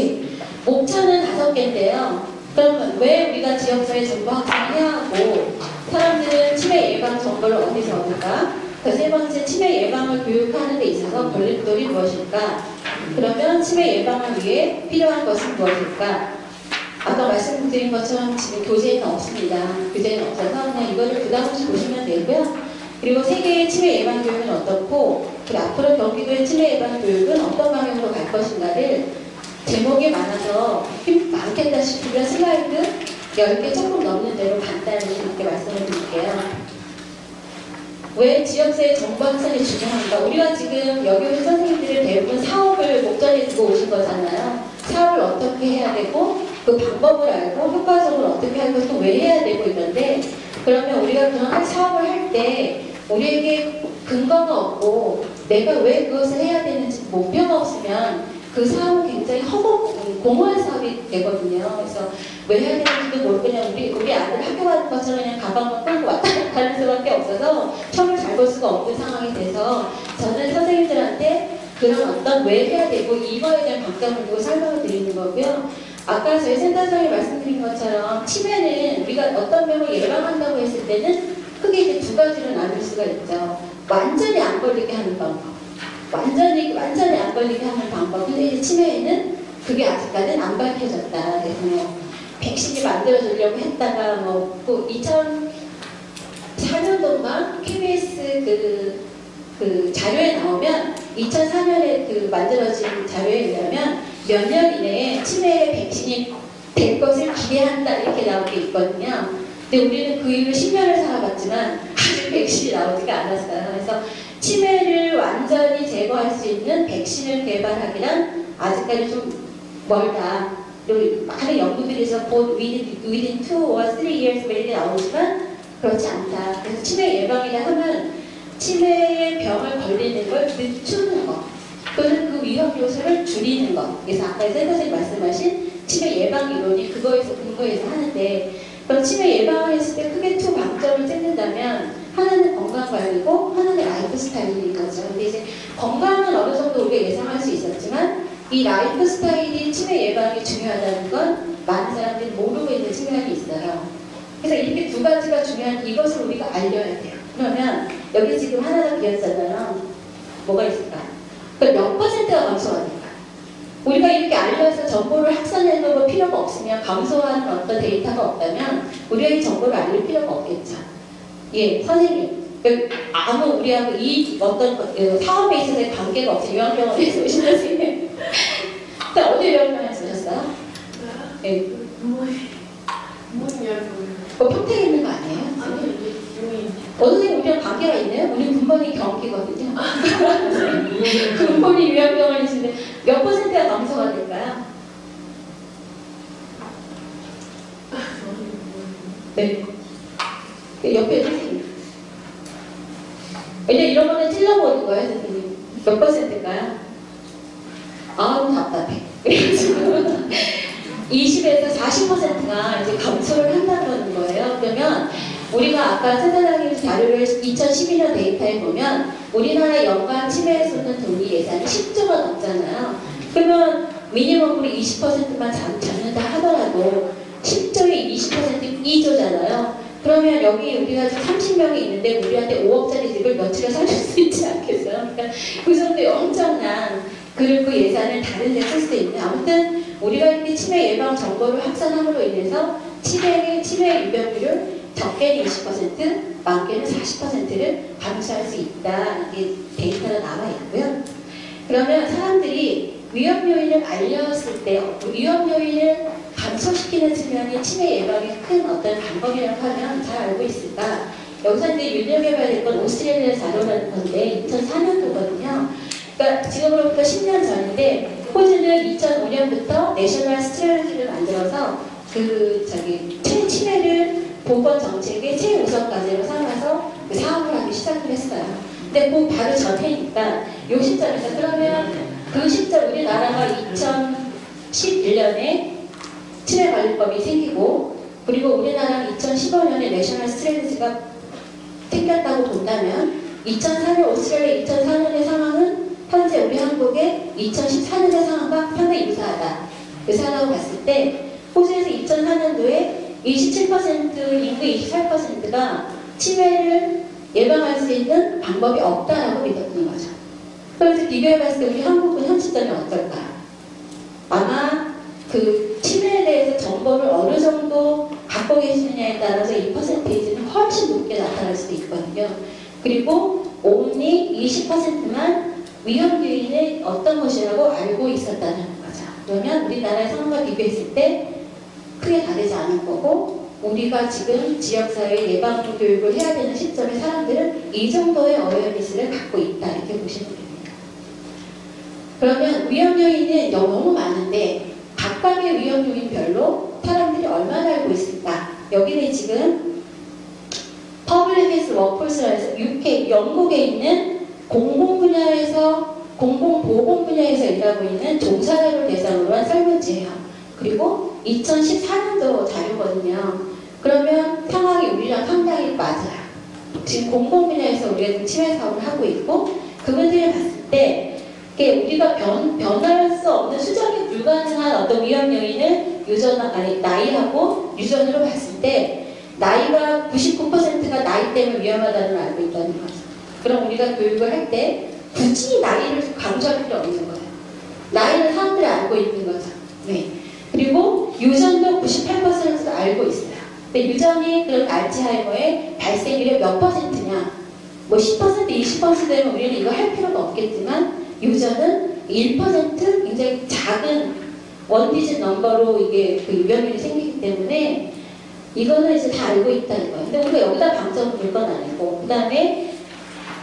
예. 목차는 5개인데요. 그러면 왜 우리가 지역사회 정보 확산을 해야 하고 사람들은 치매 예방 정보를 어디서 얻을까? 그 세 번째, 치매 예방을 교육하는 데 있어서 걸림돌이 무엇일까? 그러면 치매 예방을 위해 필요한 것은 무엇일까? 아까 말씀드린 것처럼 지금 교재는 없습니다. 교재는 없어서 그냥 이거를 부담 없이 보시면 되고요. 그리고 세계의 치매 예방 교육은 어떻고 그리고 앞으로 경기도의 치매 예방 교육은 어떤 방향으로 갈 것인가를 제목이 많아서 힘 많겠다 싶으면 슬라이드 10개 조금 넘는 대로 간단히 이렇게 말씀을 드릴게요. 왜 지역사회 정보 확산이 중요한가? 우리가 지금 여기 오신 선생님들은 대부분 사업을 목전에 두고 오신 거잖아요. 사업을 어떻게 해야 되고 그 방법을 알고 효과적으로 어떻게 할 것도 왜 해야 되고 이런데 그러면 우리가 그런 사업을 할 때 우리에게 근거가 없고 내가 왜 그것을 해야 되는지 목표가 없으면 그 사업은 굉장히 공허한 사업이 되거든요. 그래서 왜 해야 되는지도 모르고 그냥 우리 아들 학교 가는 것처럼 그냥 가방만 끌고 왔다 갔다 하는 수밖에 없어서 척을 잘 볼 수가 없는 상황이 돼서 저는 선생님들한테 그런 어떤 왜 해야 되고 이거에 대한 방점을 두고 설명을 드리는 거고요. 아까 저희 센터장이 말씀드린 것처럼 치매는 우리가 어떤 병을 예방한다고 했을 때는 크게 이제 2가지로 나눌 수가 있죠. 완전히 안 걸리게 하는 방법. 완전히 안 걸리게 하는 방법. 근데 이제 치매에는 그게 아직까지는 안 밝혀졌다. 그래서 뭐 백신이 만들어주려고 했다가 뭐 2004년도인가 KBS 그 자료에 나오면 2004년에 그 만들어진 자료에 의하면 몇 년 이내에 치매의 백신이 될 것을 기대한다 이렇게 나온 게 있거든요. 근데 우리는 그 이후로 10년을 살아봤지만 아직 백신이 나오지가 않았어요. 그래서 치매를 완전히 제거할 수 있는 백신을 개발하기란 아직까지 좀 멀다. 그리고 많은 연구들이 있어 곧 within 2 or 3 years 이렇게 나오지만 그렇지 않다. 그래서 치매 예방이라 하면 치매의 병을 걸리는 걸 늦추는 것 또는 그 위험 요소를 줄이는 것. 그래서 아까 센터장님 말씀하신 치매 예방 이론이 그거에서 근거해서 하는데 그럼 치매 예방을 했을 때 크게 2 방점을 찍는다면 하나는 건강관리고 하나는 라이프 스타일인 거죠. 근데 이제 건강은 어느 정도 우리가 예상할 수 있었지만 이 라이프 스타일이 치매 예방이 중요하다는 건 많은 사람들이 모르고 있는 측면이 있어요. 그래서 이렇게 2가지가 중요한 이것을 우리가 알려야 돼요. 그러면 여기 지금 하나가 비었잖아요. 뭐가 있을까? 그럼 몇 %가 감소가 될까? 우리가 이렇게 알려서 정보를 확산해놓을 필요가 없으면 감소하는 어떤 데이터가 없다면 우리가 이 정보를 알릴 필요가 없겠죠. 예, 선생님. 아무 우리하고 이 어떤 사업에 있어서의 관계가 없이 요양병원에서 오신 선생님. 어디 요양병원에서 오셨어요? 예. 평택에 있는 거 아니에요? 선생님 우리랑 관계가 있네요? 우리 군번이 경기거든요. 군번이 요양병원이신데 몇 %가 감소가 될까요? 네. 옆에 선생님. 왜냐 이런 거는 찔러보는 거예요, 선생님. 몇 %일까요? 아우 답답해. 20에서 40%가 이제 감소를 한다는 거예요. 그러면 우리가 아까 센터장님 자료를 2012년 데이터에 보면 우리나라 연간 치매에 쏟는 돈이 예산이 10조가 넘잖아요. 그러면 미니멈으로 20%만 잡는다 하더라도 10조에 20% 2조잖아요. 그러면 여기 우리가 지금 30명이 있는데 우리한테 5억짜리 집을 며칠에 사줄 수 있지 않겠어요? 그러니까 그 정도의 엄청난 그 예산을 다른 데 쓸 수 있는 아무튼 우리가 이렇게 치매 예방 정보를 확산함으로 인해서 치매 유병률을 적게는 20%, 많게는 40%를 감소할 수 있다. 이게 데이터가 나와 있고요. 그러면 사람들이 위험 요인을 알렸을 때 위험 요인을 감소시키는 측면이 치매 예방의 큰 어떤 방법이라고 하면 잘 알고 있을까? 여기서 이제 눈여겨봐야 될 건 오스트레일리아 자료라는 건데 2004년도거든요. 그러니까 지금으로부터 10년 전인데 호주는 2005년부터 내셔널 스트래티지를 만들어서 치매를 보건 정책의 최우선 과제로 삼아서 그 사업을 하기 시작을 했어요. 근데 그 바로 전해니까 요 시점에서 그러면 그 시점 우리나라가 2011년에 치매관리법이 생기고 그리고 우리나라는 2015년에 내셔널 스트래티지가 생겼다고 본다면 2004년 오스트레일리아 2004년의 상황은 현재 우리 한국의 2014년의 상황과 상당히 유사하다. 의사라고 봤을 때 호주에서 2004년도에 27% 인구 28%가 치매를 예방할 수 있는 방법이 없다라고 믿었던 거죠. 그래서 비교해봤을 때 우리 한국은 현 시점이 어떨까? 아마 그 치매에 대해서 정보를 어느 정도 갖고 계시느냐에 따라서 이 퍼센테이지는 훨씬 높게 나타날 수도 있거든요. 그리고 only 20%만 위험 요인이 어떤 것이라고 알고 있었다는 거죠. 그러면 우리나라의 상황과 비교했을 때 크게 다르지 않은 거고, 우리가 지금 지역사회 예방 교육을 해야 되는 시점에 사람들은 이 정도의 어웨어니스를 갖고 있다, 이렇게 보시면 됩니다. 그러면 위험 요인은 너무 많은데 각각의 위험 요인별로 사람들이 얼마나 알고 있을까? 여기는 지금 Public Health Workforce라고 해서 UK, 영국에 있는 공공 보건 분야에서 일하고 있는 종사자를 대상으로 한 설문지예요. 그리고 2014년도 자료거든요. 그러면 상황이 우리랑 상당히 맞아요. 지금 공공 분야에서 우리가 치매 사업을 하고 있고, 그분들을 봤을 때 우리가 변할 수 없는 수정이 불가능한 어떤 위험 요인을 나이하고 유전으로 봤을 때 나이가 99%가 나이 때문에 위험하다는 걸 알고 있다는 거죠. 그럼 우리가 교육을 할 때 굳이 나이를 강조할 필요 없는 거예요. 나이는 사람들이 알고 있는 거죠. 네. 그리고 유전도 98%가 알고 있어요. 근데 유전이 그런 알츠하이머의 발생률이 몇 퍼센트냐? 뭐 10%, 20% 되면 우리는 이거 할 필요가 없겠지만 유전은 1% 굉장히 작은 원디짓 넘버로 이게 그 유병률이 생기기 때문에 이거는 이제 다 알고 있다는 거예요. 근데 우리가 여기다 방점을 둘 건 아니고, 그 다음에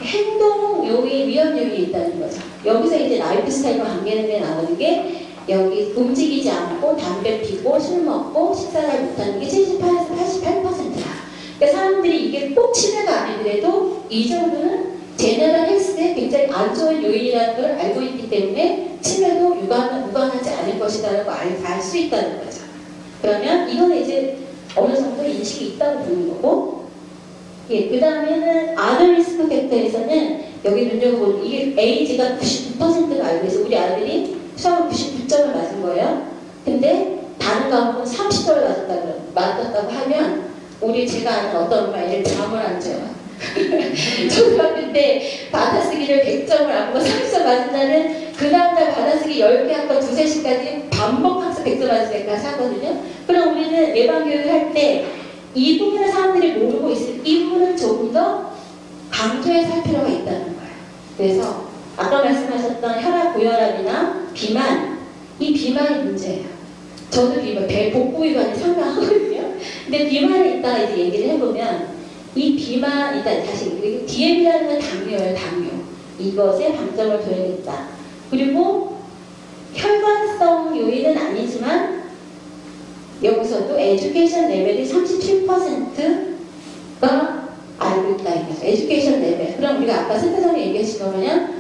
행동 요인, 위험 요인이 있다는 거죠. 여기서 이제 라이프 스타일과 관계되는 나오는 게 여기 움직이지 않고 담배 피고 술 먹고 식사를 못하는 게 78에서 88%야. 그러니까 사람들이 이게 꼭 치매가 아니더라도 이 정도는 제너럴 헬스에 굉장히 안 좋은 요인이라는 걸 알고 있기 때문에 치매도 무관하지 않을 것이라고 알 수 있다는 거죠. 그러면 이거는 이제 어느 정도 인식이 있다고 보는 거고, 예, 그 다음에는 아들 리스크 팩터에서는 여기 눈여겨보면 이게 에이지가 99%가 알고 있어. 우리 아들이 수학을 99점을 맞은 거예요. 근데 다른 과목은 30점을 맞았다고 하면 제가 아는 어떤 엄마애를 잠을 안 자요. 초등학교 때 받아쓰기를 100점을 안 보고 30점 맞은다는 그 다음날 받아쓰기 10개 한 거 2~3시까지 반복학습 100점 맞을 때까지 하거든요. 그럼 우리는 예방교육을 할 때 이 부분을 사람들이 모르고 있을 이 부분은 조금 더 강조해서 할 필요가 있다는 거예요. 그래서 아까 말씀하셨던 혈압 고혈압이나 비만, 이 비만이 문제예요. 저도 복부 위반이 상당하거든요. 근데 비만이 있다가 이제 얘기를 해보면 이 비만, 일단 다시 DM이라는 건 당뇨예요, 당뇨. 이것에 방점을 둬야겠다. 그리고 혈관성 요인은 아니지만 여기서도 에듀케이션 레벨이 37%가 알고 있다 이거죠. 에듀케이션 레벨. 그럼 우리가 아까 센터장님 얘기하신 거면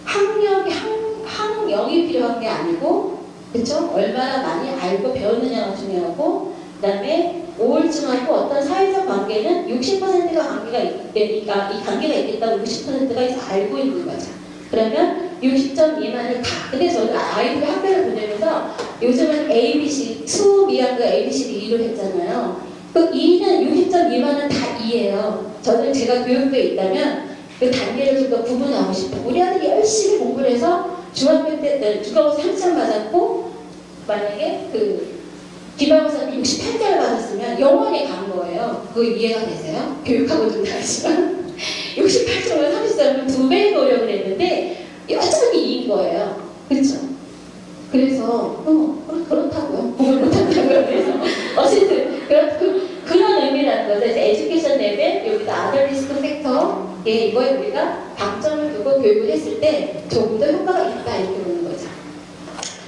학력이 필요한 게 아니고, 그쵸? 얼마나 많이 알고 배웠느냐가 중요하고, 그 다음에 우울증하고 어떤 사회적 관계는 60%가 관계가 있으니까 이 관계가 있겠다고 60%가 알고 있는 거죠. 그러면 60점 미만이 다. 근데 저는 아이들 학교를 보내면서 요즘은 ABC, 수업 이하가 ABCD 2로 했잖아요. 그 2는 60점 미만은 다 2예요. 저는 제가 교육부에 있다면 그 단계를 좀 더 구분하고 싶어요. 우리 아들이 열심히 공부를 해서 중학교 때 국어고사 3점 맞았고, 만약에 기말고사는 68점을 받았으면 영원히 간 거예요. 그거 이해가 되세요? 교육하고 좀 다르지만 68점을 30점을 2배의 노력을 했는데 여전히 2인 거예요. 그렇죠? 그래서 그렇다고요. 공부를 못한다고요. 그래서 어쨌든 그런 의미라는 거죠. 이제 에듀케이션 레벨, 여기다 아더 리스크 팩터, 이거에 우리가 방점을 두고 교육을 했을 때 조금 더 효과가 있다 이렇게 보는 거죠.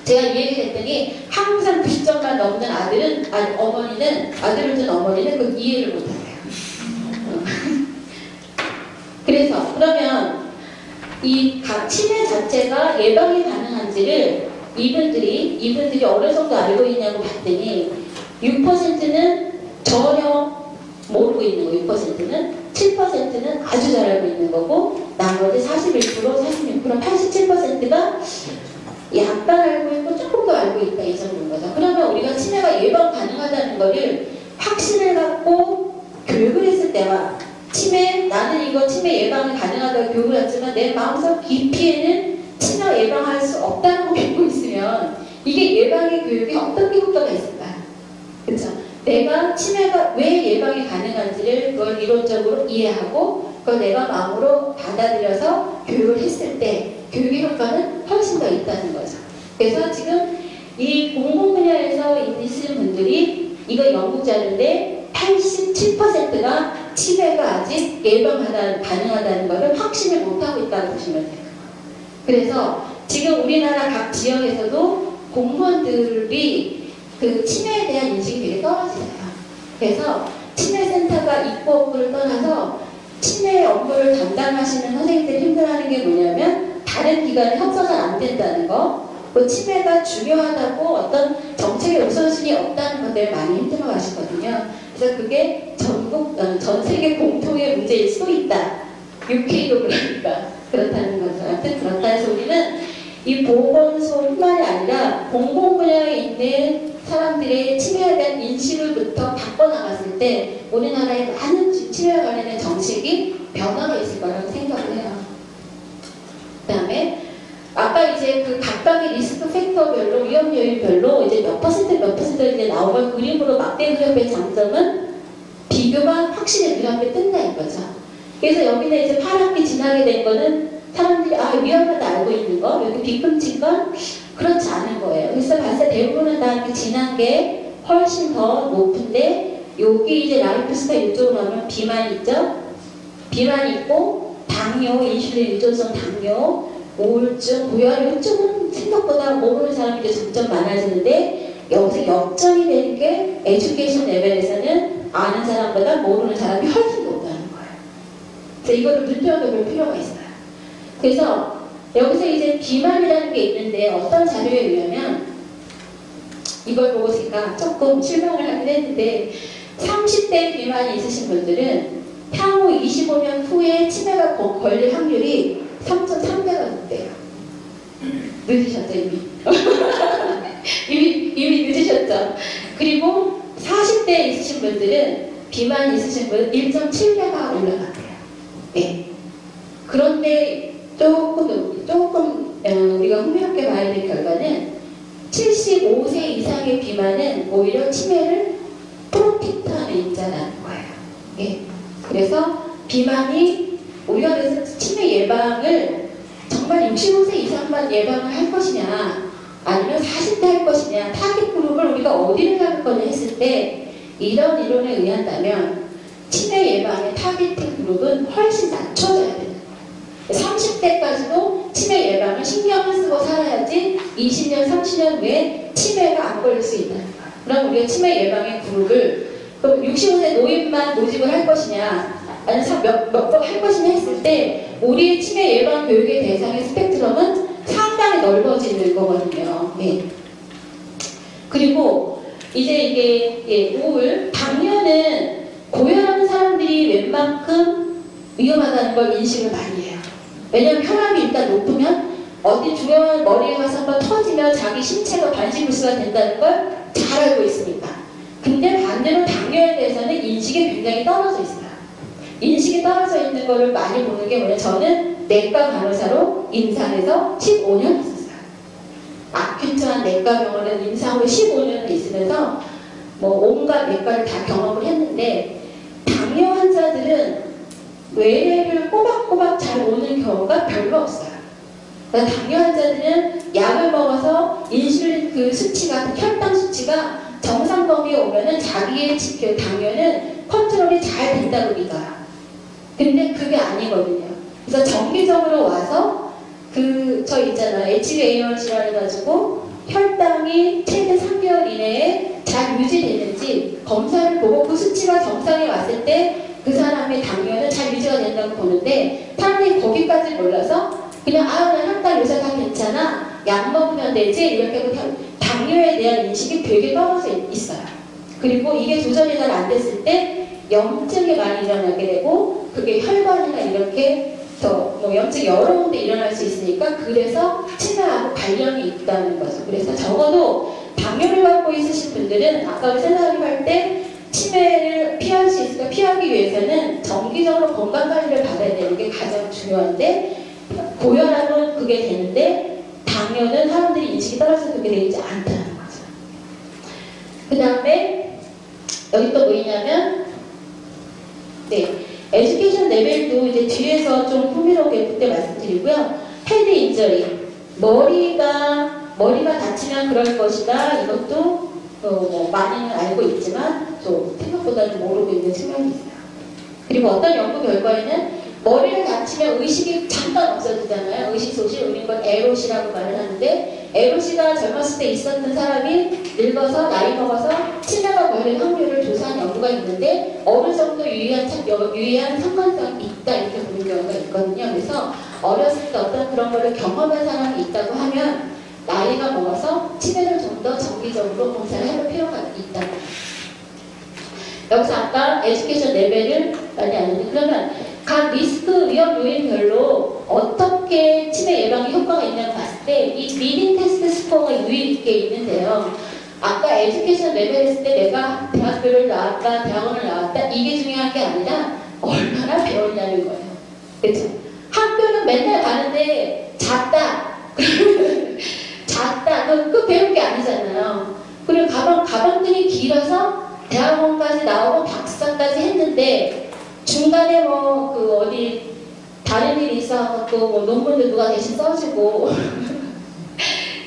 제가 이 얘기를 했더니 항상 90점만 넘는 아들은 아들을 둔 어머니는 그 이해를 못하세요. 그래서 그러면 이 치매 자체가 예방이 가능한지를 이분들이 어느 정도 알고 있냐고 봤더니 6%는 전혀 모르고 있는 거, 6%는 7%는 아주 잘 알고 있는 거고, 나머지 41%, 46%, 87%가 약간 알고 있고 조금 더 알고 있다 이 정도인 거예요. 치매가 예방 가능하다는 거를 확신을 갖고 교육을 했을 때와 나는 이거 치매 예방이 가능하다고 교육을 했지만 내 마음속 깊이에는 치매 예방할 수 없다고 믿고 있으면 이게 예방의 교육에 어떻게 효과가 있을까? 그렇죠? 내가 치매가 왜 예방이 가능한지를 그걸 이론적으로 이해하고 그걸 내가 마음으로 받아들여서 교육을 했을 때 교육의 효과는 훨씬 더 있다는 거죠. 그래서 지금 이 공공 분야에서 있으신 분들이 이거 연구 자료인데 87%가 치매가 아직 가능하다는 것을 확신을 못하고 있다고 보시면 돼요. 그래서 지금 우리나라 각 지역에서도 공무원들이 그 치매에 대한 인식이 되게 떨어지잖아요. 그래서 치매센터가 있고 없고를 떠나서 치매 업무를 담당하시는 선생님들이 힘들어하는 게 뭐냐면 다른 기관에 협조가 안 된다는 거, 그 치매가 중요하다고 어떤 정책의 우선순위 없다는 것들 많이 힘들어 하시거든요. 그래서 그게 전 세계 공통의 문제일 수도 있다. UK도 그러니까 그렇다는 거죠. 아무튼 그렇다 해서 우리는 이 보건소뿐만이 아니라 공공 분야에 있는 사람들의 치매에 대한 인식을부터 바꿔나갔을 때 우리나라의 많은 치매와 관련된 정책이 변화가 있을 거라고 생각을 해요. 그 다음에 아까 이제 그 각각의 리스크 팩터별로 위험 요인별로 이제 몇 퍼센트 이제 나오면 그림으로 막대 그래프의 장점은 비교가 확실히 눈앞에 뜬다는 거죠. 그래서 여기는 이제 파랗게 진하게 된 거는 사람들이 위험하다 알고 있는 거, 여기 뒤꿈친 건 그렇지 않은 거예요. 그래서 봤을 때 대부분은 다 이렇게 진한 게 훨씬 더 높은데 여기 이제 라이프 스타일 이쪽으로 가면 비만 있죠? 비만 있고 당뇨, 인슐린 유전성 당뇨, 우울증, 고혈 이쪽은 생각보다 모르는 사람이 점점 많아지는데 여기서 역전이 되는 게 에듀케이션 레벨에서는 아는 사람보다 모르는 사람이 훨씬 높다는 거예요. 그래서 이거를 눈여겨볼 필요가 있어요. 그래서 여기서 이제 비만이라는 게 있는데 어떤 자료에 의하면 이걸 보고 제가 조금 실망을 하긴 했는데 30대 비만이 있으신 분들은 향후 25년 후에 치매가 걸릴 확률이 3.3배가 높대요. 늦으셨죠 이미. 이미 늦으셨죠. 그리고 40대에 있으신 분들은 비만이 있으신 분은 1.7배가 올라간대요. 네. 그런데 조금 우리가 흥미롭게 봐야 될 결과는 75세 이상의 비만은 오히려 치매를 프로텍트하는 인자라는 거예요. 예. 그래서 비만이 우리가 그래서 치매 예방을 정말 65세 이상만 예방을 할 것이냐 아니면 40대 할 것이냐 타겟 그룹을 우리가 어디를 할 거냐 했을 때 이런 이론에 의한다면 치매 예방의 타겟 그룹은 훨씬 낮춰져야 되는 거예요. 30대까지도 치매 예방을 신경을 쓰고 살아야지 20년, 30년 후에 치매가 안 걸릴 수 있다는 거예요. 그럼 우리가 치매 예방의 그룹을 그럼 65세 노인만 모집을 할 것이냐 아니면 몇 번 할 것이냐 했을 때 우리의 치매 예방 교육의 대상의 스펙트럼은 상당히 넓어지는 거거든요. 예. 그리고 이제 이게 우울, 당뇨는 고혈압 사람들이 웬만큼 위험하다는 걸 인식을 많이 해요. 왜냐면 혈압이 일단 높으면 어디 중요한 머리에 가서 한번 터지면 자기 신체가 반신불수가 된다는 걸 잘 알고 있으니까. 근데 반대로 당뇨에 대해서는 인식이 굉장히 떨어져 있어요. 인식이 떨어져 있는 거를 많이 보는 게 뭐냐, 저는 내과 간호사로 임상에서 15년 있었어요. 아큐트한 내과 병원에 임상으로 15년을 있으면서 뭐 온갖 내과를 다 경험을 했는데 당뇨 환자들은 외래를 꼬박꼬박 잘 오는 경우가 별로 없어요. 그러니까 당뇨 환자들은 약을 먹어서 인슐린 그 수치가, 혈당 수치가 정상 범위에 오면은 자기의 그 당뇨는 컨트롤이 잘 된다고 믿어요. 근데 그게 아니거든요. 그래서 정기적으로 와서 저 있잖아요. HbA1C를 가지고 혈당이 최대 3개월 이내에 잘 유지되는지 검사를 보고 그 수치가 정상에 왔을 때 그 사람의 당뇨는 잘 유지가 된다고 보는데 사람들이 거기까지 몰라서 그냥 그냥 혈당 요새 다 괜찮아, 약 먹으면 되지 이렇게 하고 당뇨에 대한 인식이 되게 떨어져 있어요. 그리고 이게 조절이 잘 안 됐을 때 염증이 많이 일어나게 되고 그게 혈관이나 이렇게 뭐 염증이 여러 군데 일어날 수 있으니까 그래서 치매하고 관련이 있다는 거죠. 그래서 적어도 당뇨를 갖고 있으신 분들은 아까 우리 생활을 할 때 치매를 피할 수 있을까? 피하기 위해서는 정기적으로 건강관리를 받아야 되는 게 가장 중요한데 고혈압은 그게 되는데 당뇨는 사람들이 인식이 떨어져서 그게 되지 않다는 거죠. 그 다음에 여기 또 뭐 있냐면 에듀케이션 레벨도 이제 뒤에서 좀 흥미롭게 그때 말씀드리고요. 헤드 인저리, 머리가 다치면 그럴 것이다. 이것도 뭐 많이는 알고 있지만 좀 생각보다는 모르고 있는 측면이 있어요. 그리고 어떤 연구 결과에는 머리를 다치면 의식이 잠깐 없어지잖아요. 의식소실, 우리는 걸 에롯이라고 말을 하는데 에롯이가 젊었을 때 있었던 사람이 늙어서 나이 먹어서 치매가 걸릴 확률을 조사한 연구가 있는데 어느 정도 유의한 상관성이 있다 이렇게 보는 경우가 있거든요. 그래서 어렸을 때 어떤 그런 거를 경험한 사람이 있다고 하면 나이가 먹어서 치매를 좀 더 정기적으로 검사를 해볼 필요가 있다. 여기서 아까 에듀케이션 레벨을 많이 아는데 그러면 각 리스크 위험 요인별로 어떻게 치매 예방에 효과가 있냐고 봤을 때 이 리딩 테스트 스코어가 유의 있게 있는데요. 아까 에듀케이션 레벨 했을 때 내가 대학교를 나왔다, 대학원을 나왔다 이게 중요한 게 아니라 얼마나 배웠냐는 거예요. 그렇죠? 학교는 맨날 가는데 잤다. 잤다. 그 배운 게 아니잖아요. 그리고 가방들이 길어서 대학원까지 나오고 박사까지 했는데 중간에 뭐 그 어디 다른 일이 있어갖고 뭐 논문도 누가 대신 써주고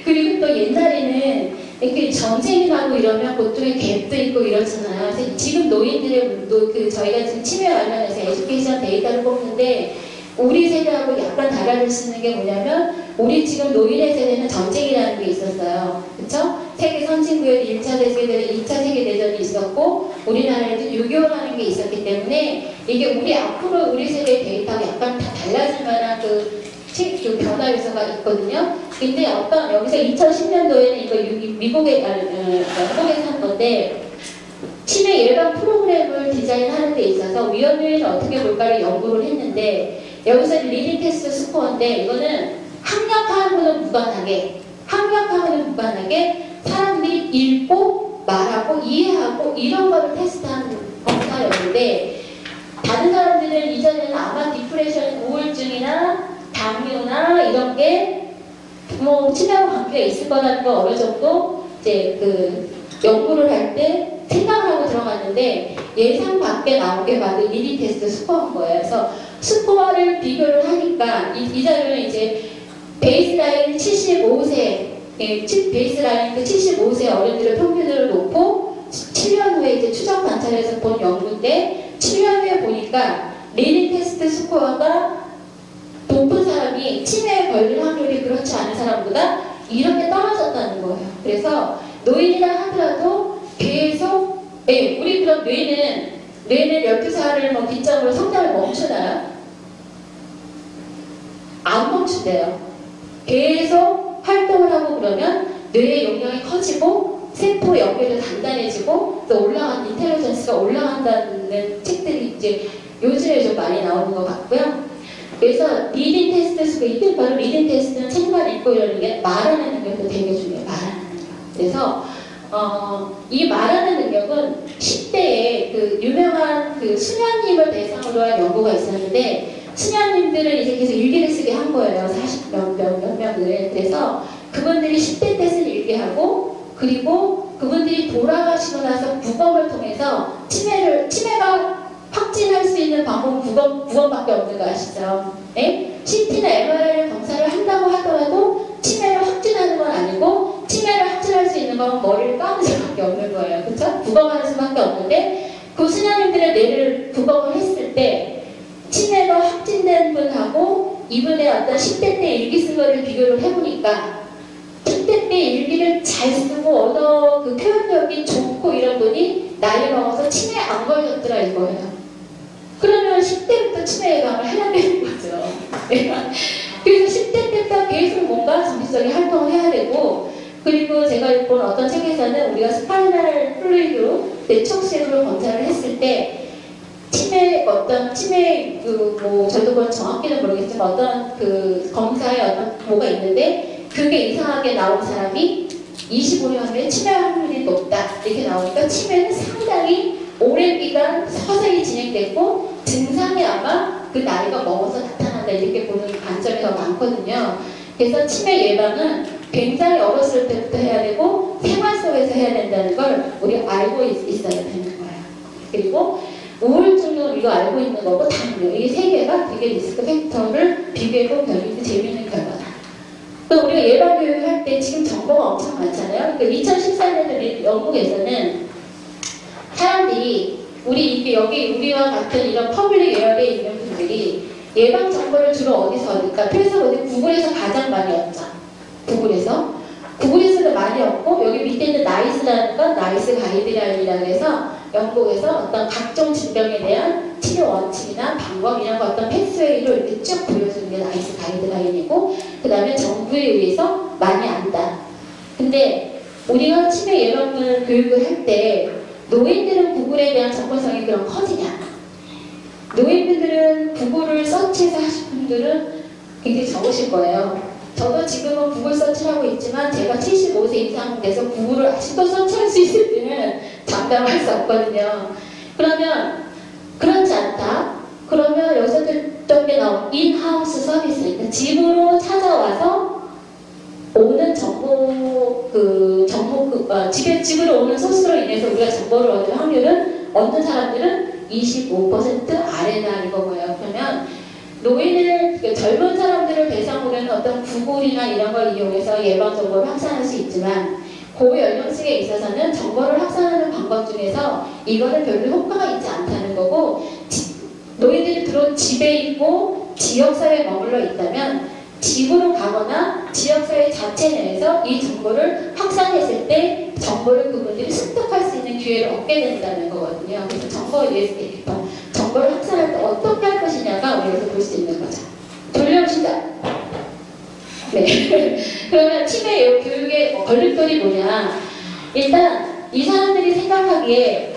그리고 또 옛날에는 이렇게 전쟁이 나고 이러면 보통에 갭도 있고 이러잖아요. 그래서 지금 노인들의 저희가 지금 치매 관련해서 에듀케이션 데이터를 뽑는데 우리 세대하고 약간 달라질 수 있는 게 뭐냐면 우리 지금 노인의 세대는 전쟁이라는 게 있었어요. 그쵸? 세계 선진국에도 1차 세계대전, 2차 세계대전이 있었고 우리나라에도 6.25라는 게 있었기 때문에 이게 우리 앞으로 우리 세대의 데이터가 약간 다 달라질 만한 그 변화 요소가 있거든요. 근데 여기서 2010년도에는 이거 미국에서 한 건데 치매 예방 프로그램을 디자인하는 데 있어서 위험률을 어떻게 볼까를 연구를 했는데 여기서 리딩 테스트 스코어인데 이거는 학력하고는 무관하게 사람들이 읽고 말하고 이해하고 이런 거를 테스트하는 검사였는데 다른 사람들은 이전에는 아마 디프레션, 우울증이나 당뇨나 이런 게 뭐 치매와 관계가 있을 거라는 거 어느 정도 이제 그 연구를 할 때 생각을 하고 들어갔는데 예상 밖에 나온 게 바로 리딩 테스트 스코어인 거예요. 그래서 스코어를 비교를 하니까 이 자료는 이제 베이스라인 75세 베이스라인 그 75세 어른들의 평균으로 놓고 7년 후에 이제 추적 관찰해서 본 연구인데 7년 후에 보니까 리딩 테스트 스코어가 높은 사람이 치매에 걸릴 확률이 그렇지 않은 사람보다 이렇게 떨어졌다는 거예요. 그래서 노인이라 하더라도 계속 우리 그럼 뇌는 12살을 뭐 기점으로 성장을 멈추나요? 안 멈춘대요. 계속 활동을 하고 그러면 뇌의 용량이 커지고 세포 연결도 단단해지고 또 인텔리전스가 올라간다는 책들이 이제 요즘에 좀 많이 나오는 것 같고요. 그래서 리딩 테스트, 이때 바로 리딩 테스트는 책만 읽고 이러는 게 말하는 능력도 되게 중요해요. 말하는 능력. 그래서 이 말하는 능력은 10대에 그 유명한 그 수녀님을 대상으로 한 연구가 있었는데 수녀님들은 이제 계속 일기를 쓰게 한 거예요. 40몇 명을. 그래서 그분들이 10대 때 쓴 일기하고 그리고 그분들이 돌아가시고 나서 부검을 통해서 치매가 확진할 수 있는 방법은 부검밖에 없는 거 아시죠? 네? CT나 MRI를 검사를 한다고 하더라도 치매를 확진하는 건 아니고 치매를 확진할 수 있는 건 머리를 까는 수밖에 없는 거예요. 그쵸? 부검하는 수밖에 없는데 그 수녀님들의 뇌를 부검을 했을 때 치매가 확진된 분하고 이분의 어떤 10대 때 일기 쓴 거를 비교를 해보니까 10대 때 일기를 잘 쓰고 그 표현력이 좋고 이런 분이 나이 먹어서 치매에 안 걸렸더라 이거예요. 그러면 10대부터 치매 예방을 해야 되는 거죠. 그래서 10대 때부터 계속 뭔가 정기적인 활동을 해야 되고 그리고 제가 본 어떤 책에서는 우리가 스파이널 플루이드 뇌촉색으로 검사를 했을 때 치매 저도 그건 정확히는 모르겠지만 어떤 그 검사에 어떤 뭐가 있는데 그게 이상하게 나온 사람이 25년 후에 치매 확률이 높다 이렇게 나오니까 치매는 상당히 오랜 기간 서서히 진행됐고 증상이 아마 그 나이가 먹어서 나타난다 이렇게 보는 관점이 더 많거든요. 그래서 치매 예방은 굉장히 어렸을 때부터 해야 되고 생활 속에서 해야 된다는 걸 우리가 알고 있어야 되는 거예요. 그리고 우울증도 우리가 알고 있는 거고 당뇨 이 세 개가 되게 리스크 팩터를 비교해보면 굉장히 재미있는 결과다. 또 우리가 예방교육을 할 때 지금 정보가 엄청 많잖아요. 그러니까 2014년에 영국에서는 사람들이 이게 여기 우리와 같은 이런 퍼블릭 에어리에 있는 분들이 예방 정보를 주로 어디서 얻을까? 그래서 어디 구글에서 가장 많이 얻죠. 구글에서도 많이 얻고 여기 밑에 있는 나이스라는 건 나이스 가이드라인이라고 해서 영국에서 어떤 각종 질병에 대한 치료 원칙이나 방법 이런 거 어떤 패스웨이로 이렇게 쭉 보여주는 게 나이스 가이드라인이고 그 다음에 정부에 의해서 많이 안다. 근데 우리가 치매 예방 교육을 할 때 노인들은 구글에 대한 접근성이 그럼 커지냐? 노인분들은 구글을 서치해서 하실 분들은 굉장히 적으실 거예요. 저도 지금은 구글 서치를 하고 있지만 제가 75세 이상 돼서 구글을 아직도 서치할 수 있을지는 장담할 수 없거든요. 그러면 그렇지 않다. 그러면 여기서 어떤 게 나온 인하우스 서비스, 그러니까 집으로 찾아와서 오는 집으로 오는 소스로 인해서 우리가 정보를 얻을 확률은 얻는 사람들은 25% 아래다 이거고요. 그러면 노인을 젊은 사람들을 대상으로 하는 어떤 구글이나 이런 걸 이용해서 예방 정보를 확산할 수 있지만 고연령층에 있어서는 정보를 확산하는 방법 중에서 이거는 별로 효과가 있지 않다는 거고 노인들이 들어온 집에 있고 지역사회에 머물러 있다면 집으로 가거나 지역사회 자체 내에서 이 정보를 확산했을 때 정보를 그분들이 습득할 수 있는 기회를 얻게 된다는 거거든요. 그래서 정보를 확산할 때 어떻게 할 것이냐가 우리가 볼 수 있는 거죠. 돌려봅시다. 네. 그러면 치매 교육의 걸림돌이 뭐냐? 일단 이 사람들이 생각하기에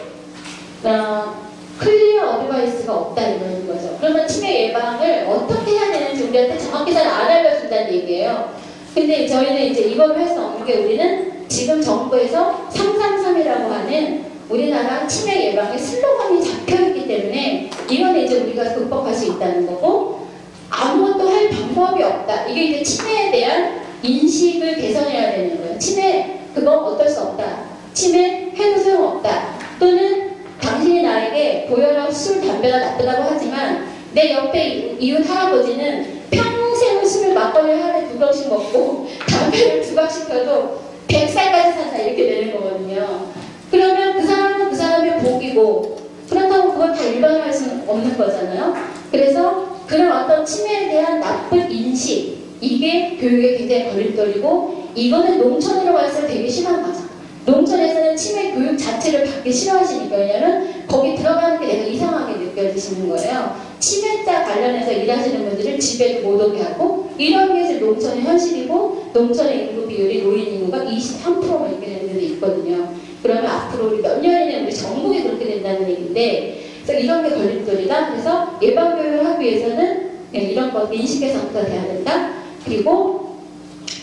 클리어 어드바이스가 없다 이런 거죠. 그러면 치매 예방을 어떻게 해야 되는지 우리한테 정확히 잘 안 알려준다는 얘기예요. 근데 저희는 이제 이걸 할 수 없는 게 우리는 지금 정부에서 333이라고 하는 우리나라 치매 예방의 슬로건이 잡혀있기 때문에 이건 이제 우리가 극복할 수 있다는 거고 아무것도 할 방법이 없다. 이게 이제 치매에 대한 인식을 개선해야 되는 거예요. 치매 그거 어떨 수 없다. 치매 해도 소용없다. 또는 당신이 나에게 고혈압, 술, 담배가 나쁘다고 하지만 내 옆에 이웃 할아버지는 평생을 술을 막걸리를 하루에 2병씩 먹고 담배를 2박 펴도 100살까지 산다 이렇게 되는 거거든요. 그러면 그 사람은 그 사람의 복이고 그렇다고 그걸 다 일반화할 수는 없는 거잖아요. 그래서 그런 어떤 치매에 대한 나쁜 인식 이게 교육에 굉장히 걸림돌이고 이거는 농촌으로 갈수록 되게 심한 거죠. 농촌에서는 치매 교육 자체를 받기 싫어하시니까 왜냐면 거기 들어가는 게 내가 이상하게 느껴지시는 거예요. 치매자 관련해서 일하시는 분들을 집에도 못 오게 하고 이런 게 농촌의 현실이고 농촌의 인구 비율이 노인 인구가 23%만 이렇게 되는 데도 있거든요. 그러면 앞으로 우리 몇 년 이내 우리 전국이 그렇게 된다는 얘기인데 그래서 이런 게 걸림돌이다. 그래서 예방교육을 하기 위해서는 이런 것 인식 개선부터 돼야 된다. 그리고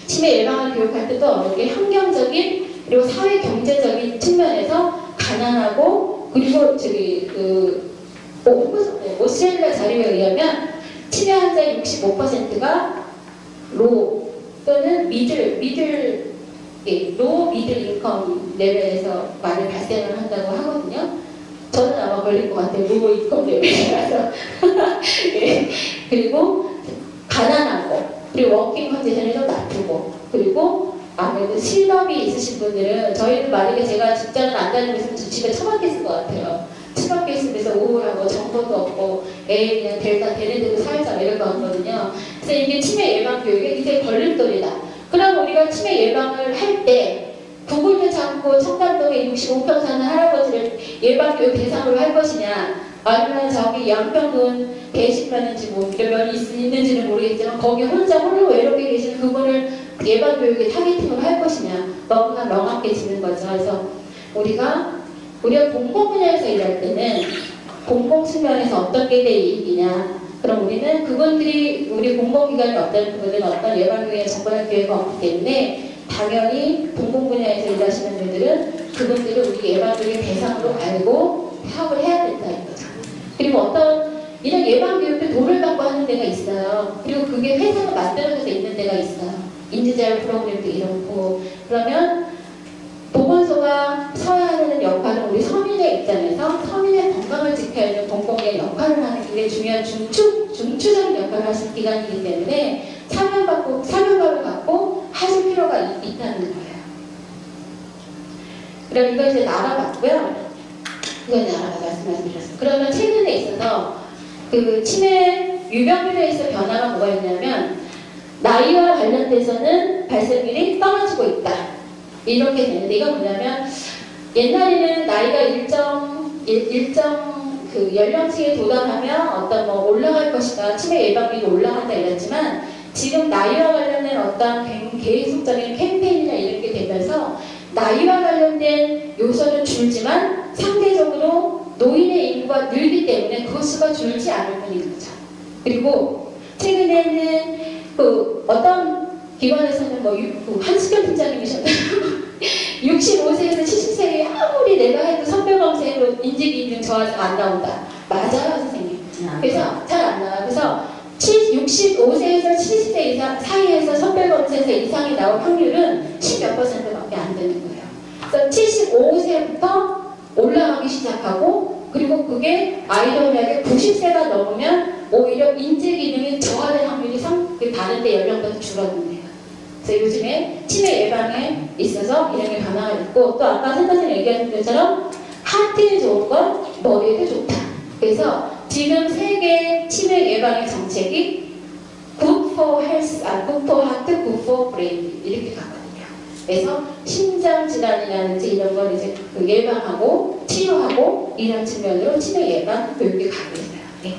치매 예방을 교육할 때도 어느 게 환경적인 그리고 사회 경제적인 측면에서 가난하고 그리고 오스트레일리아 자료에 의하면 치매 환자의 65%가 로 또는 미들 인컴 레벨에서 많이 발생을 한다고 하거든요. 저는 아마 걸릴 것 같아요. 로 인컴 레벨이라서. 예. 그리고 가난하고 그리고 워킹 컨디션이 좀 나쁘고 그리고 아무래도 실업이 있으신 분들은 저희는 만약에 제가 직장을 안 다니고 있으면 저 집에 처박혀 있을 것 같아요. 처박혀 있으면서 우울하고 정보도 없고 애에 그냥 데려다 되는 대로 살자 이럴 것 같거든요. 그래서 이게 치매 예방 교육에 굉장히 걸림돌이다. 그럼 우리가 치매 예방을 할 때 구글도 찾고 청담동에 65평 사는 할아버지를 예방교육 대상으로 할 것이냐 아니면 저기 양평군 대신면인지 뭐 이런 면이 있는지는 모르겠지만 거기 홀로 외롭게 계신 그분을 예방교육에 타겟팅을 할 것이냐 너무나 명확해지는 거죠. 그래서 우리가 공공 분야에서 일할 때는 공공 측면에서 어떤 게 내 이익이냐 그럼 우리는 그분들이 우리 공공기관이 어떤 그분들은 어떤 예방교육에 접근할 기회가 없기 때문에 당연히 공공 분야에서 일하시는 분들은 그분들을 우리 예방교육의 대상으로 알고 사업을 해야 된다는 거죠. 그리고 어떤 이런 예방교육도 돈을 받고 하는 데가 있어요. 그리고 그게 회사가 만들어져서 있는 데가 있어요. 인지자율 프로그램도 이렇고. 그러면 보건소가 서야 하는 역할은 우리 서민의 입장에서 서민의 건강을 지켜야 하는 공공의 역할을 하는 굉장히 중요한 중추적인 역할을 하시는 기관이기 때문에 사명감을 갖고 하실 필요가 있다는 거예요. 그럼 이걸 이제 알아봤고요. 이건 알아봐서 말씀드렸어요. 그러면 최근에 있어서 그 치매 유병률에 있어 변화가 뭐가 있냐면 나이와 관련돼서는 발생률이 떨어지고 있다. 이렇게 되는데 이건 뭐냐면 옛날에는 나이가 일정 그 연령층에 도달하면 어떤 뭐 올라갈 것이다, 치매 예방률이 올라간다 이랬지만 지금 나이와 관련된 어떤 계속적인 캠페인이나 이런 게 되면서 나이와 관련된 요소는 줄지만 상대적으로 노인의 인구가 늘기 때문에 그 수가 줄지 않을 뿐인 거죠. 그리고 최근에는 그 어떤 기관에서는 뭐 한수경 팀장님이셨나요? 65세에서 70세에 아무리 내가 해도 선별검사로 인지기능 저하가 안 나온다. 맞아요, 선생님. 그래서 잘 안 나와요. 그래서 65세에서 70세 이상 사이에서 선별검사에서 이상이 나올 확률은 10몇 %밖에 안 되는 거예요. 그래서 75세부터 올라가기 시작하고 그리고 그게 아이러니하게 90세가 넘으면 오히려 인지기능이 저하될 확률이 다른 데 연령보다 줄어든대요. 그래서 요즘에 치매 예방에 있어서 이런 게 변화가 있고 또 아까 센터장님 얘기하신 것처럼 하트에 좋은 건 머리에도 좋다. 그래서 지금 세계 치매 예방의 정책이 Good for Health, Good for Heart, Good for Brain 이렇게 가거든요. 그래서 심장 질환이라든지 이런 걸 이제 예방하고 치료하고 이런 측면으로 치매 예방 교육이 가고 있어요. 네.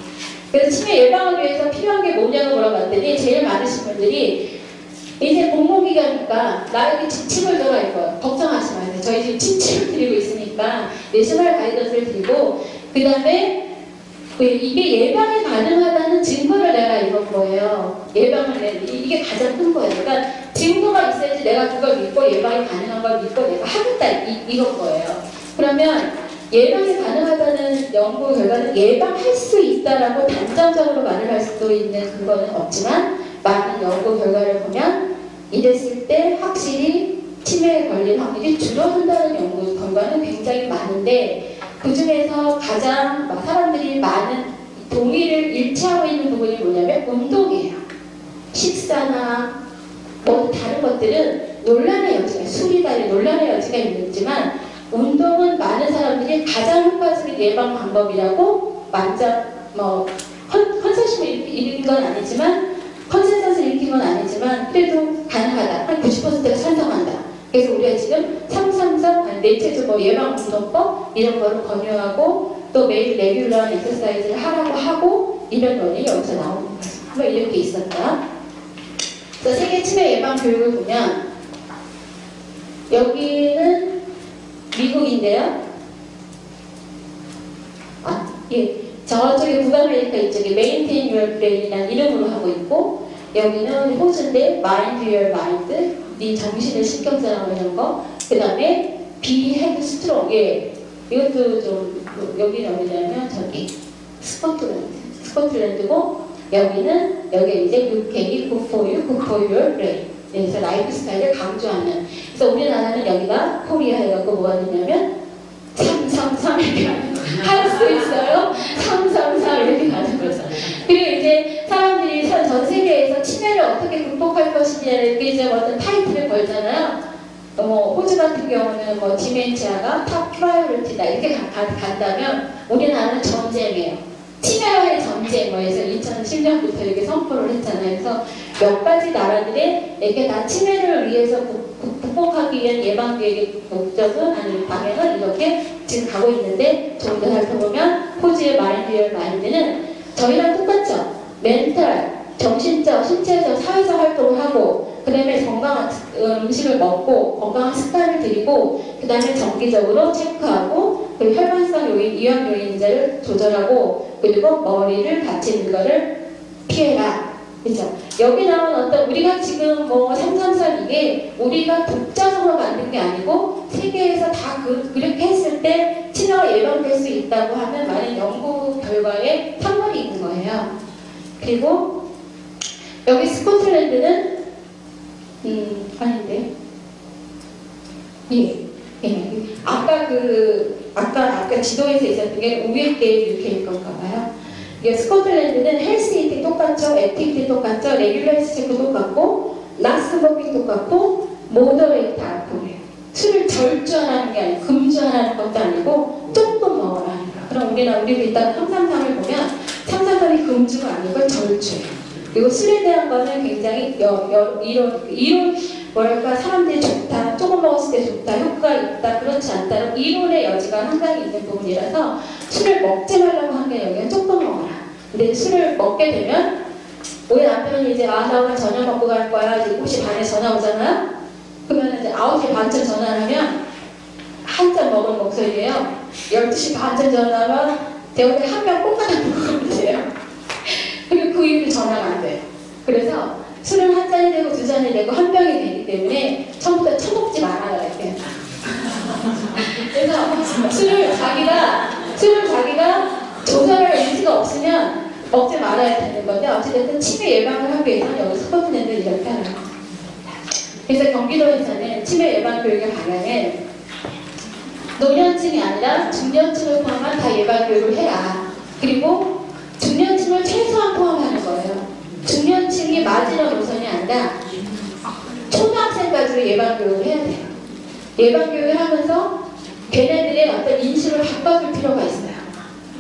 그래서 치매 예방을 위해서 필요한 게 뭐냐고 물어봤더니 제일 많으신 분들이 이제 공공기관이니까 나에게 지침을 줘라 이거예요. 걱정하지 마세요. 저희 지금 지침을 드리고 있으니까 내셔널 가이던스를 드리고 그 다음에 이게 예방이 가능하다는 증거를 내라 이런 거예요. 예방을 내는 이게 가장 큰 거예요. 그러니까 증거가 있어야지 내가 그걸 믿고 예방이 가능한 걸 믿고 내가 하겠다 이건 거예요. 그러면 예방이 가능하다는 연구 결과는 예방할 수 있다라고 단정적으로 말을 할 수도 있는 근거는 없지만 많은 연구 결과를 보면 이랬을 때 확실히 치매에 걸릴 확률이 줄어든다는 연구 결과는 굉장히 많은데 그 중에서 가장 사람들이 많은 동의를 일치하고 있는 부분이 뭐냐면 운동이에요. 식사나 뭐 다른 것들은 논란의 여지가 술이다 논란의 여지가 있지만 운동은 많은 사람들이 가장 효과적인 예방 방법이라고 컨센서스를 일으킨 건 아니지만 컨센서스를 일으킨 건 아니지만 그래도 가능하다. 한 90%가 찬성한다. 그래서 우리가 지금 333 내체조 예방 운동법 이런 거를 권유하고 또 매일 레귤러한 엑서사이즈를 하라고 하고 이런 논의가 여기서 나오는 거예요. 한번 이렇게 있었다. 그래서 세계 치매 예방 교육을 보면 여기는 미국인데요. 저쪽에 북아메리카 이쪽에 Maintain Your Brain이라는 이름으로 하고 있고 여기는 호주인데 Mind Your Mind 네 정신을 신경쓰라고 하는 거. 그 다음에 Be Headstrong. 이것도 좀 여기는 어디냐면 저기 스코틀랜드고 여기 이제 UK Good for You, Good for Your Brain. 그래서 라이프 스타일을 강조하는. 그래서 우리나라는 여기가 코리아 해갖고 뭐가 되냐면 333 이렇게 가는 거. 할 수 있어요? 333 이렇게 가는 거죠. 그리고 이제 사람들이 전 세계에서 치매를 어떻게 극복할 것이냐에 이제 어떤 타이틀을 걸잖아요. 호주 같은 경우는 디멘치아가 탑 프라이어리티다 이렇게 간다면 우리나라는 전쟁이에요. 치매와의 전쟁에서 2010년부터 이렇게 선포를 했잖아요. 그래서 몇 가지 나라들의 이렇게 다 치매를 위해서 극복하기 위한 예방계획의 목적은 아니 방향은 이렇게 지금 가고 있는데 좀 더 살펴보면 호주의 마인드는 저희랑 똑같죠. 멘탈, 정신적, 신체적, 사회적 활동을 하고 그 다음에 건강한 음식을 먹고 건강한 습관을 들이고 그 다음에 정기적으로 체크하고 그리고 혈관성 요인, 위험 요인자를 조절하고 그리고 머리를 다치는 것을 피해라. 그렇죠? 여기 나온 어떤 우리가 지금 뭐 333 이게 우리가 독자적으로 만든 게 아니고 세계에서 다 그렇게 했을 때 치매가 예방될 수 있다고 하는 많은 연구 결과에 상관이 있는 거예요. 그리고 여기 스코틀랜드는 아닌데 아까 지도에서 있었던 게 500개의 UK일 건가 봐요. 이게 스코틀랜드는 헬스 이팅 똑같죠, 액티비티 똑같죠, 레귤레이스 체크 똑같고, 라스 버핑 똑같고, 모더레이트 알코올이에요. 술을 절주하라는 게 아니고 금주하라는 것도 아니고 조금 먹어라. 그럼 우리도 일단 333을 보면 333이 금주가 아니고 절주예요. 그리고 술에 대한 거는 굉장히 이론 뭐랄까 사람들이 좋다, 조금 먹었을 때 좋다, 효과가 있다, 그렇지 않다 이론의 여지가 상당히 있는 부분이라서 술을 먹지 말라고 한 게 여기는 조금 먹어라. 근데 술을 먹게 되면 우리 남편이 이제 나 오늘 저녁 먹고 갈 거야 이제 7시 반에 전화 오잖아요. 그러면 이제 9시 반쯤 전화를 하면 한 잔 먹은 목소리예요. 12시 반쯤 전화하면 대원에 한 명 꼭 하나 먹으면 돼요. 그리고 그 이후로 전화가 안 돼요. 그래서 술은 한 잔이 되고 두 잔이 되고 한 병이 되기 때문에 처음부터 처먹지 말아야 돼요. 그래서 술을 자기가 조절할 의지가 없으면 먹지 말아야 되는 건데 어찌됐든 치매 예방을 하기 위해서는 여기 스코틀랜드 이렇게 하는 거예요. 그래서 경기도에서는 치매 예방 교육의 방향은 노년층이 아니라 중년층을 포함한 다 예방 교육을 해라. 그리고 중년층을 최소한 포함하는 거예요. 중년층이 마지막 노선이 아니라 초등학생까지도 예방교육을 해야 돼요. 예방교육을 하면서 걔네들의 어떤 인식을 바꿔줄 필요가 있어요.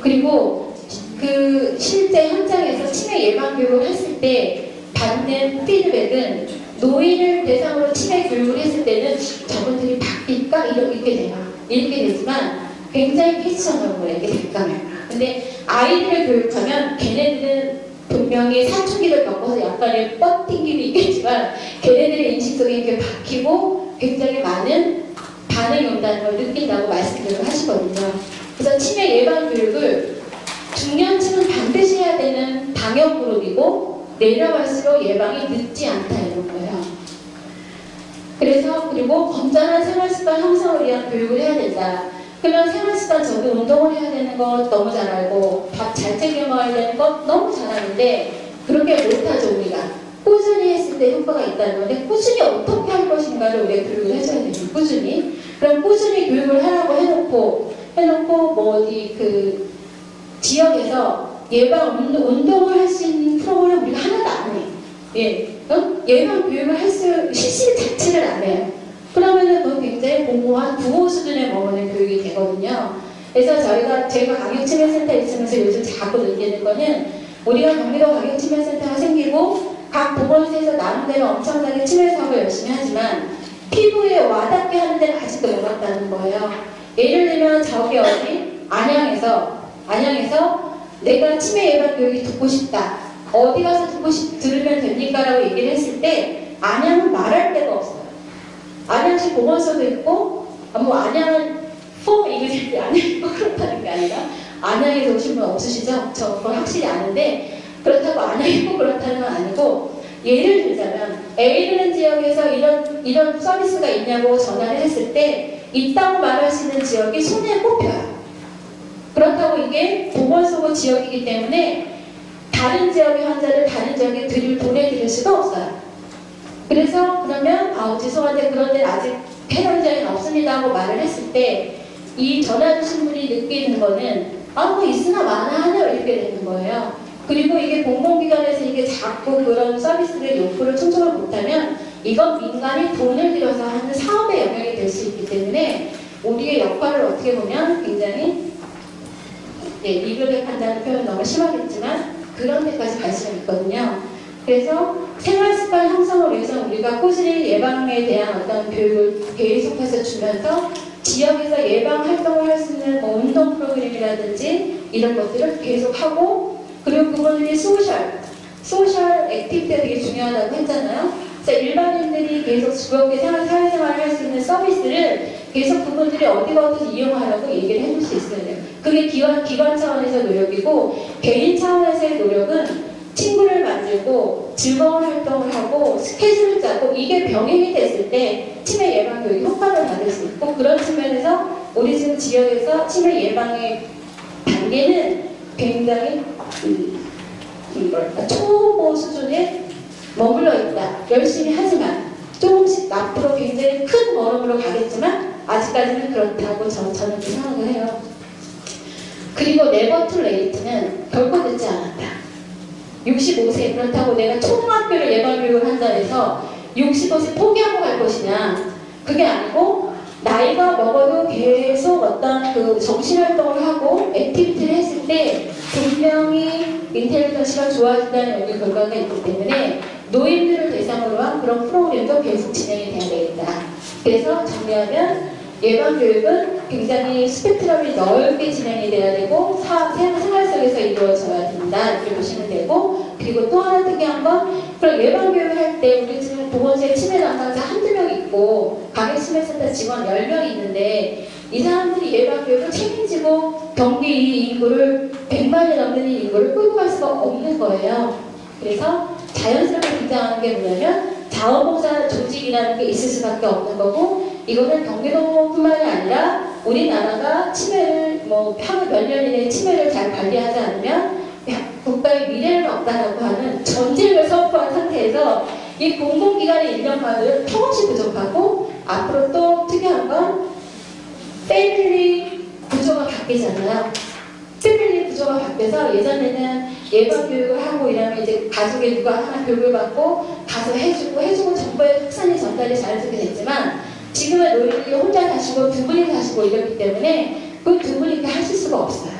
그리고 그 실제 현장에서 치매 예방교육을 했을 때 받는 피드백은 노인을 대상으로 치매 교육을 했을 때는 저분들이 바뀔까? 이렇게 돼요. 이렇게 되지만 굉장히 패션으로 이렇게 될까 말까. 근데 아이들을 교육하면 걔네들은 분명히 사춘기를 겪어서 약간의 뻗팅김이 있겠지만 걔네들의 인식 속에 이렇게 박히고 굉장히 많은 반응이 온다는 걸 느낀다고 말씀을 하시거든요. 그래서 치매 예방 교육을 중년층은 반드시 해야 되는 방역 그룹이고 내려갈수록 예방이 늦지 않다 이런 거예요. 그래서 그리고 건전한 생활습관 형성을 위한 교육을 해야 된다. 그러면 생활습관 저도 운동을 해야 되는 거 너무 잘 알고 밥 잘 챙겨 먹어야 되는 거 너무 잘 아는데 그렇게 못하죠 우리가. 꾸준히 했을 때 효과가 있다는 건데 꾸준히 어떻게 할 것인가를 우리가 교육을 해줘야 되죠. 꾸준히. 그럼 꾸준히 교육을 하라고 해놓고 뭐 어디 그 지역에서 예방 운동을 할 수 있는 프로그램 우리가 하나도 안 해. 예. 예방 교육을 실시 자체를 안 해요. 그러면은 그건 굉장히 공고한 부호 수준에 머무는 교육이 되거든요. 그래서 제가 강력치매센터에 있으면서 요즘 자꾸 느끼는 거는 우리가 경기도 강력치매센터가 생기고 각 보건소에서 나름대로 엄청나게 치매 사업을 열심히 하지만 피부에 와닿게 하는 데는 아직도 못 왔다는 거예요. 예를 들면 저기 어디 안양에서 내가 치매 예방 교육이 듣고 싶다. 어디 가서 들으면 됩니까? 라고 얘기를 했을 때 안양은 말할 데가 없어요. 안양시 보건소도 있고 뭐 안양은 이거 안양이 그렇다는 게 아니라 안양에서 오신 분 없으시죠? 저 그걸 확실히 아는데 그렇다고 안양이 꼭 그렇다는 건 아니고 예를 들자면 A라는 지역에서 이런 서비스가 있냐고 전화를 했을 때 있다고 말할 수 있는 지역이 손에 꼽혀요. 그렇다고 이게 보건소고 지역이기 때문에 다른 지역의 환자를 다른 지역에 보내드릴 수도 없어요. 그래서 그러면 죄송한데 그런 데는 아직 해당자는 없습니다 하고 말을 했을 때 이 전화 주신 분이 느끼는 거는 뭐 있으나 마나 하네요 이렇게 되는 거예요. 그리고 이게 공공기관에서 이게 자꾸 그런 서비스를 요구를 충족을 못하면 이건 민간이 돈을 들여서 하는 사업의 영역이 될 수 있기 때문에 우리의 역할을 어떻게 보면 굉장히 리뷰백한다는 표현 너무 심하겠지만 그런 데까지 갈 수가 있거든요. 그래서 생활습관 형성을 위해서 우리가 꾸준히 예방에 대한 어떤 교육을 계속해서 주면서 지역에서 예방 활동을 할 수 있는 뭐 운동 프로그램이라든지 이런 것들을 계속하고 그리고 그분들이 소셜 액티비티가 되게 중요하다고 했잖아요. 그래서 일반인들이 계속 즐겁게 사회생활을 할 수 있는 서비스를 계속 그분들이 어디서 이용하라고 얘기를 해줄 수 있어야 돼요. 그게 기관 차원에서 노력이고 개인 차원에서의 노력은 친구를 만들고 즐거운 활동을 하고 스케줄을 짜고 이게 병행이 됐을 때 치매 예방 교육이 효과를 받을 수 있고, 그런 측면에서 우리 지금 지역에서 치매 예방의 단계는 굉장히 초보 수준에 머물러 있다. 열심히 하지만 조금씩 앞으로 굉장히 큰 걸음으로 가겠지만 아직까지는 그렇다고 저는 생각을 해요. 그리고 네버 투 레이트는 결코 늦지 않았다. 65세, 그렇다고 내가 초등학교를 예방교육을 한다 해서 65세 포기하고 갈 것이냐, 그게 아니고 나이가 먹어도 계속 어떤 그 정신활동을 하고 액티비티를 했을 때 분명히 인텔리전스가 좋아진다는 연구 결과가 있기 때문에 노인들을 대상으로 한 그런 프로그램도 계속 진행이 돼야 되겠다. 그래서 정리하면 예방교육은 굉장히 스펙트럼이 넓게 진행이 돼야 되고 생활 속에서 이루어져야 된다, 이렇게 보시면 되고, 그리고 또 하나 특이한 건 그런 예방교육을 할 때 우리 지금 보건소에 치매 담당자 한두 명 있고 가게치매센터 직원 10명이 있는데 이 사람들이 예방교육을 책임지고 경기 이 인구를 100만이 넘는 이 인구를 끌고 갈 수가 없는 거예요. 그래서 자연스럽게 등장하는 게 뭐냐면 자원봉사 조직이라는 게 있을 수밖에 없는 거고, 이거는 경기도뿐만이 아니라 우리나라가 치매를 향후 몇 년 이내에 치매를 잘 관리하지 않으면 국가의 미래는 없다라고 하는 전쟁을 선포한 상태에서 이 공공기관의 1년만을 턱없이 부족하고, 앞으로 또 특이한 건 패밀리 구조가 바뀌잖아요. 패밀리 구조가 바뀌어서 예전에는 예방교육을 하고 이러면 이제 가족의 누가 하나 교육을 받고 가서 해주고 정보의 확산이 전달이 자연스럽게 됐지만, 지금은 노인들이 혼자 사시고 두 분이 사시고 이렇기 때문에 그 두 분이 하실 수가 없어요.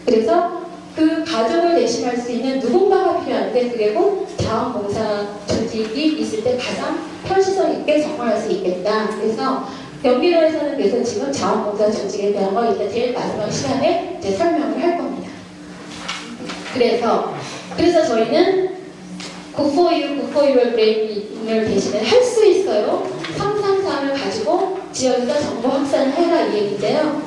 그래서 그 가족을 대신할 수 있는 누군가가 필요한데 그게 곧 자원봉사 조직이 있을 때 가장 현실성 있게 접근할 수 있겠다. 그래서 경기도에서는 그래서 지금 자원봉사 조직에 대한 거 이제 제일 마지막 시간에 이제 설명을 할 겁니다. 그래서 저희는 굿포유의 브레인을 대신에 할 수 있어요. 상상상을 가지고 지역에서 정보 확산을 해라, 이 얘기인데요.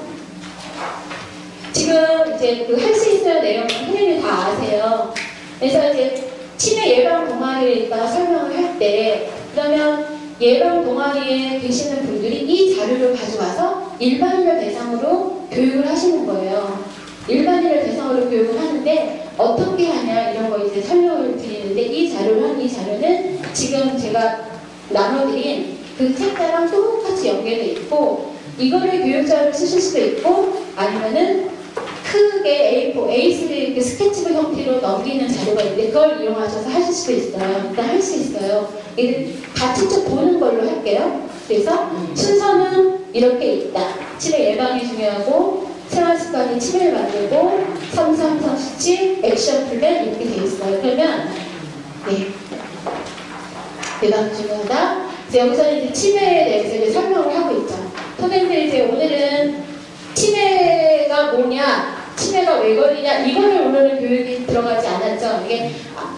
지금 이제 그 할 수 있어요 내용은 선생님이 다 아세요. 그래서 이제 치매 예방 동아리에 있다가 설명을 할 때, 그러면 예방 동아리에 계시는 분들이 이 자료를 가져와서 일반인을 대상으로 교육을 하시는 거예요. 일반인을 대상으로 교육을 하는데 어떻게 하냐 이런 거 이제 설명을 드리는데, 이 자료는 지금 제가 나눠드린 그 책자랑 똑같이 연계되어 있고, 이거를 교육자로 쓰실 수도 있고 아니면은 크게 A4, A3 이렇게 스케치북 형태로 넘기는 자료가 있는데 그걸 이용하셔서 하실 수도 있어요. 일단 할 수 있어요. 같이 좀 보는 걸로 할게요. 그래서 순서는 이렇게 있다. 치매 예방이 중요하고, 생활습관이 치매를 만들고, 삼삼성 수치, 액션 플랜 이렇게 되어 있어요. 그러면 예방이 중요하다. 여기서는 이제 치매에 대해서 이제 설명을 하고 있죠. 선생님들 이제 오늘은 치매가 뭐냐, 치매가 왜 걸리냐, 이거를 오늘은 교육이 들어가지 않았죠. 이게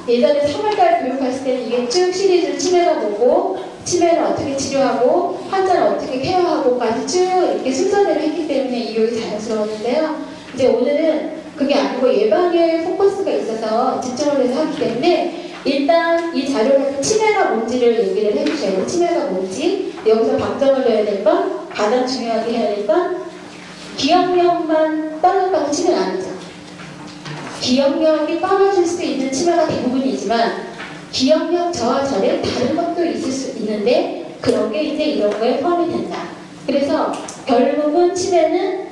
예전에 3월달 교육했을 때는 이게 쭉 시리즈 치매가 뭐고, 치매를 어떻게 치료하고, 환자를 어떻게 케어하고까지 쭉 이렇게 순서대로 했기 때문에 이 교육이 자연스러웠는데요. 이제 오늘은 그게 아니고 예방에 포커스가 있어서 집중을 해서 하기 때문에 일단 이 자료에서 치매가 뭔지를 얘기를 해주셔요. 치매가 뭔지, 여기서 방점을 넣어야 될 건, 가장 중요하게 해야 될 건, 기억력만 떨어졌다고 치매는 아니죠. 기억력이 떨어질 수 있는 치매가 대부분이지만 기억력 저하 전에 다른 것도 있을 수 있는데 그런 게 이제 이런 거에 포함이 된다. 그래서 결국은 치매는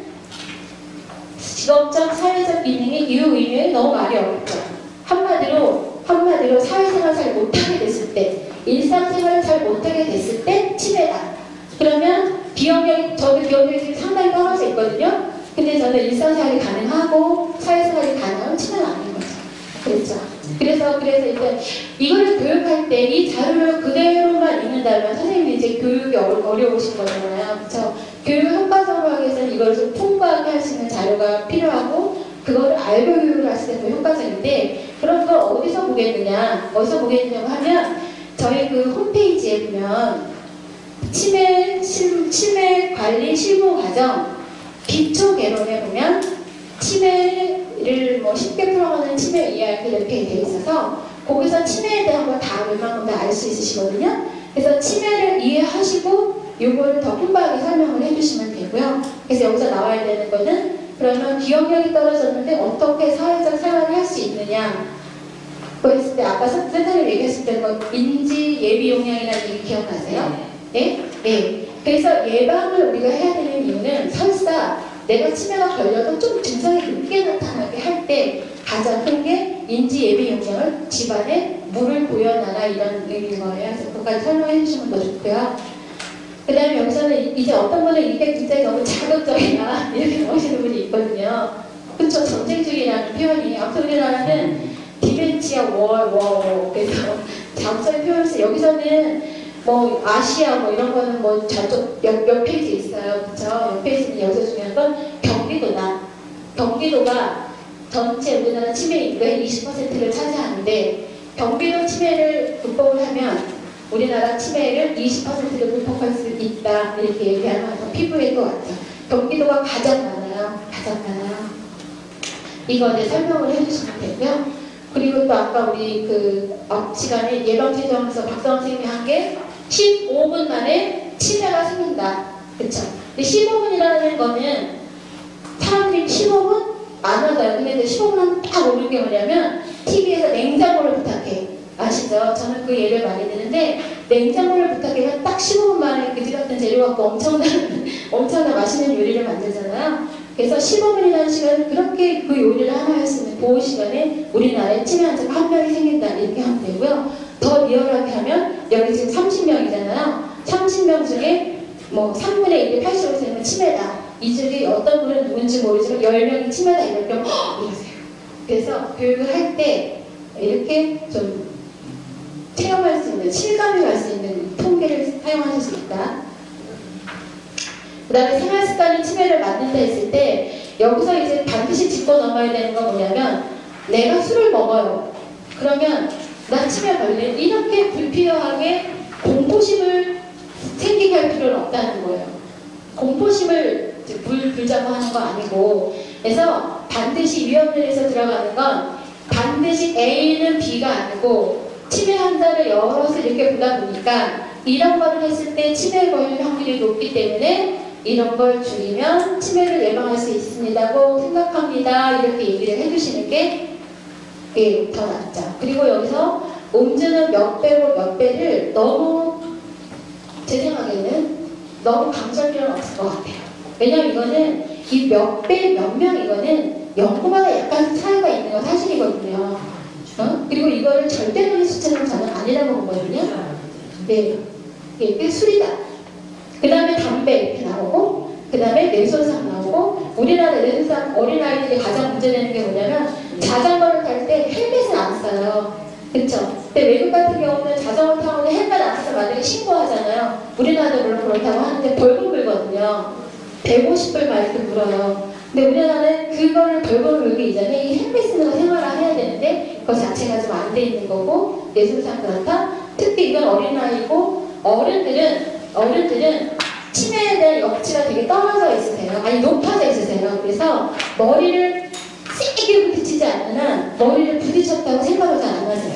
직업적, 사회적 기능이 유의미에 너무 말이 어렵죠. 한마디로 사회생활 잘 못하게 됐을 때, 일상생활을 잘 못하게 됐을 때 치매다. 그러면 저도 기억력이 지금 상당히 떨어져 있거든요. 근데 저는 일상생활이 가능하고 사회생활이 가능하면 치매는 아닌 거죠. 그랬죠. 그래서 일단 이거를 교육할 때 이 자료를 그대로만 읽는다면 선생님이 이제 교육이 어려우신 거잖아요. 그렇죠. 교육을 효과적으로 하기 위해서는 이걸 좀 풍부하게 할 수 있는 자료가 필요하고, 그거를 알고 교육을 할 수 있는 게 효과적인데, 그런 걸 어디서 보겠느냐고 하면 저희 그 홈페이지에 보면 치매 관리 실무 과정 기초 개론에 보면 치매를 쉽게 풀어가는 치매 이야기 이렇게 되어 있어서 거기서 치매에 대한 걸 다 웬만큼 다 알 수 있으시거든요. 그래서 치매를 이해하시고 요거를 더 풍부하게 설명을 해주시면 되고요. 그래서 여기서 나와야 되는 거는 그러면 기억력이 떨어졌는데 어떻게 사회적 생활을 할 수 있느냐. 그거 했을 때 아까 선생님 얘기했을 때 인지 예비 용량이라는 얘기 기억나세요? 네? 네. 그래서 예방을 우리가 해야 되는 이유는 설사 내가 치매가 걸려도 좀 증상이 늦게 나타나게 할 때 가장 큰 게 인지 예비 용량을 집안에 물을 보여놔라 이런 의미인 거예요. 그래서 그것까지 설명해 주시면 더 좋고요. 그 다음에 여기서는 이제 어떤 분은 이게 굉장히 너무 자극적이다 이렇게 보시는 분이 있거든요. 그쵸? 전쟁중이라는 표현이 아무튼 우리나라는 디멘치아 워 그래서 자극적인 표현에서 여기서는 뭐 아시아 뭐 이런 거는 뭐 저쪽 몇 페이지 있어요. 그쵸? 몇 페이지는 여기서 중요한 건 경기도가 전체 우리나라 치매 인구의 20%를 차지하는데 경기도 치매를 극복을 하면 우리나라 치매를 20%를 극복할 수 있다 이렇게 얘기하면 더 피부일 것 같아요. 경기도가 가장 많아요. 이거 이제 설명을 해주시면 되고요. 그리고 또 아까 우리 그 앞 시간에 예방체정에서 박사원 선생님이 한 게 15분 만에 치매가 생긴다. 그쵸? 근데 15분이라는 거는 사람들이 15분 안 하잖아요. 근데 15분 하면 딱 오는 게 뭐냐면 TV에서 냉장고를 부탁해. 아시죠? 저는 그 예를 많이 드는데 냉장고를 부탁해서 딱 15분 만에 그지 같은 재료 갖고 엄청난 맛있는 요리를 만들잖아요. 그래서 15분이라는 시간은 그렇게 그 요리를 하나 했으면 그 시간에 우리나라에 치매 환자가 한 명이 생긴다 이렇게 하면 되고요. 더 리얼하게 하면 여기 지금 30명이잖아요. 30명 중에 뭐 3분의 1이 85세면 치매다. 이 중에 어떤 분은 누군지 모르지만 10명이 치매다 이럴 경우 이러세요. 그래서 교육을 할 때 이렇게 좀 체험할 수 있는, 실감이 갈 수 있는 통계를 사용하실 수 있다. 그 다음에 생활습관이 치매를 만든다 했을 때 여기서 이제 반드시 짚고 넘어야 되는 건 뭐냐면 내가 술을 먹어요. 그러면 나 치매 걸린 이렇게 불필요하게 공포심을 생기게 할 필요는 없다는 거예요. 공포심을 불자고 하는 거 아니고 그래서 반드시 위험률에서 들어가는 건 반드시 A는 B가 아니고 치매 환자를 여럿을 이렇게 보다 보니까 이런 거를 했을 때 치매 걸릴 확률이 높기 때문에 이런 걸 줄이면 치매를 예방할 수 있습니다고 생각합니다. 이렇게 얘기를 해주시는 게 더 낫죠. 그리고 여기서 음주는 몇 배고 몇 배를 너무 제 생각에는 너무 강조할 필요는 없을 것 같아요. 왜냐면 이거는 이 몇 배 몇 명 이거는 연구마다 약간 차이가 있는 건 사실이거든요. 그리고 이거를 절대적인 수치는 저는 아니라고 보거든요. 네, 이게 술이다. 그 다음에 담배 이렇게 나오고, 그 다음에 뇌손상 나오고, 우리나라 뇌손상 어린아이들이 가장 문제되는 게 뭐냐면 자전거를 탈 때 헬멧을 안 써요. 그쵸? 근데 외국 같은 경우는 자전거 타고 헬멧 안 써서 만약에 신고하잖아요. 우리나라도 물론 그렇다고 하는데 벌금 물거든요. 150불 막 이렇게 물어요. 근데 우리나라는 그거를 벌금을 물기 이전에 이 헬멧 쓰는 거 생활을 해야 되는데 그거 자체가 좀 안 돼 있는 거고 뇌손상 그렇다. 특히 이건 어린아이고 어른들은 치매에 대한 역치가 되게 떨어져 있으세요. 아니 높아져 있으세요. 그래서 머리를 세게 부딪히지 않는 한 머리를 부딪혔다고 생각을 잘 안 하세요.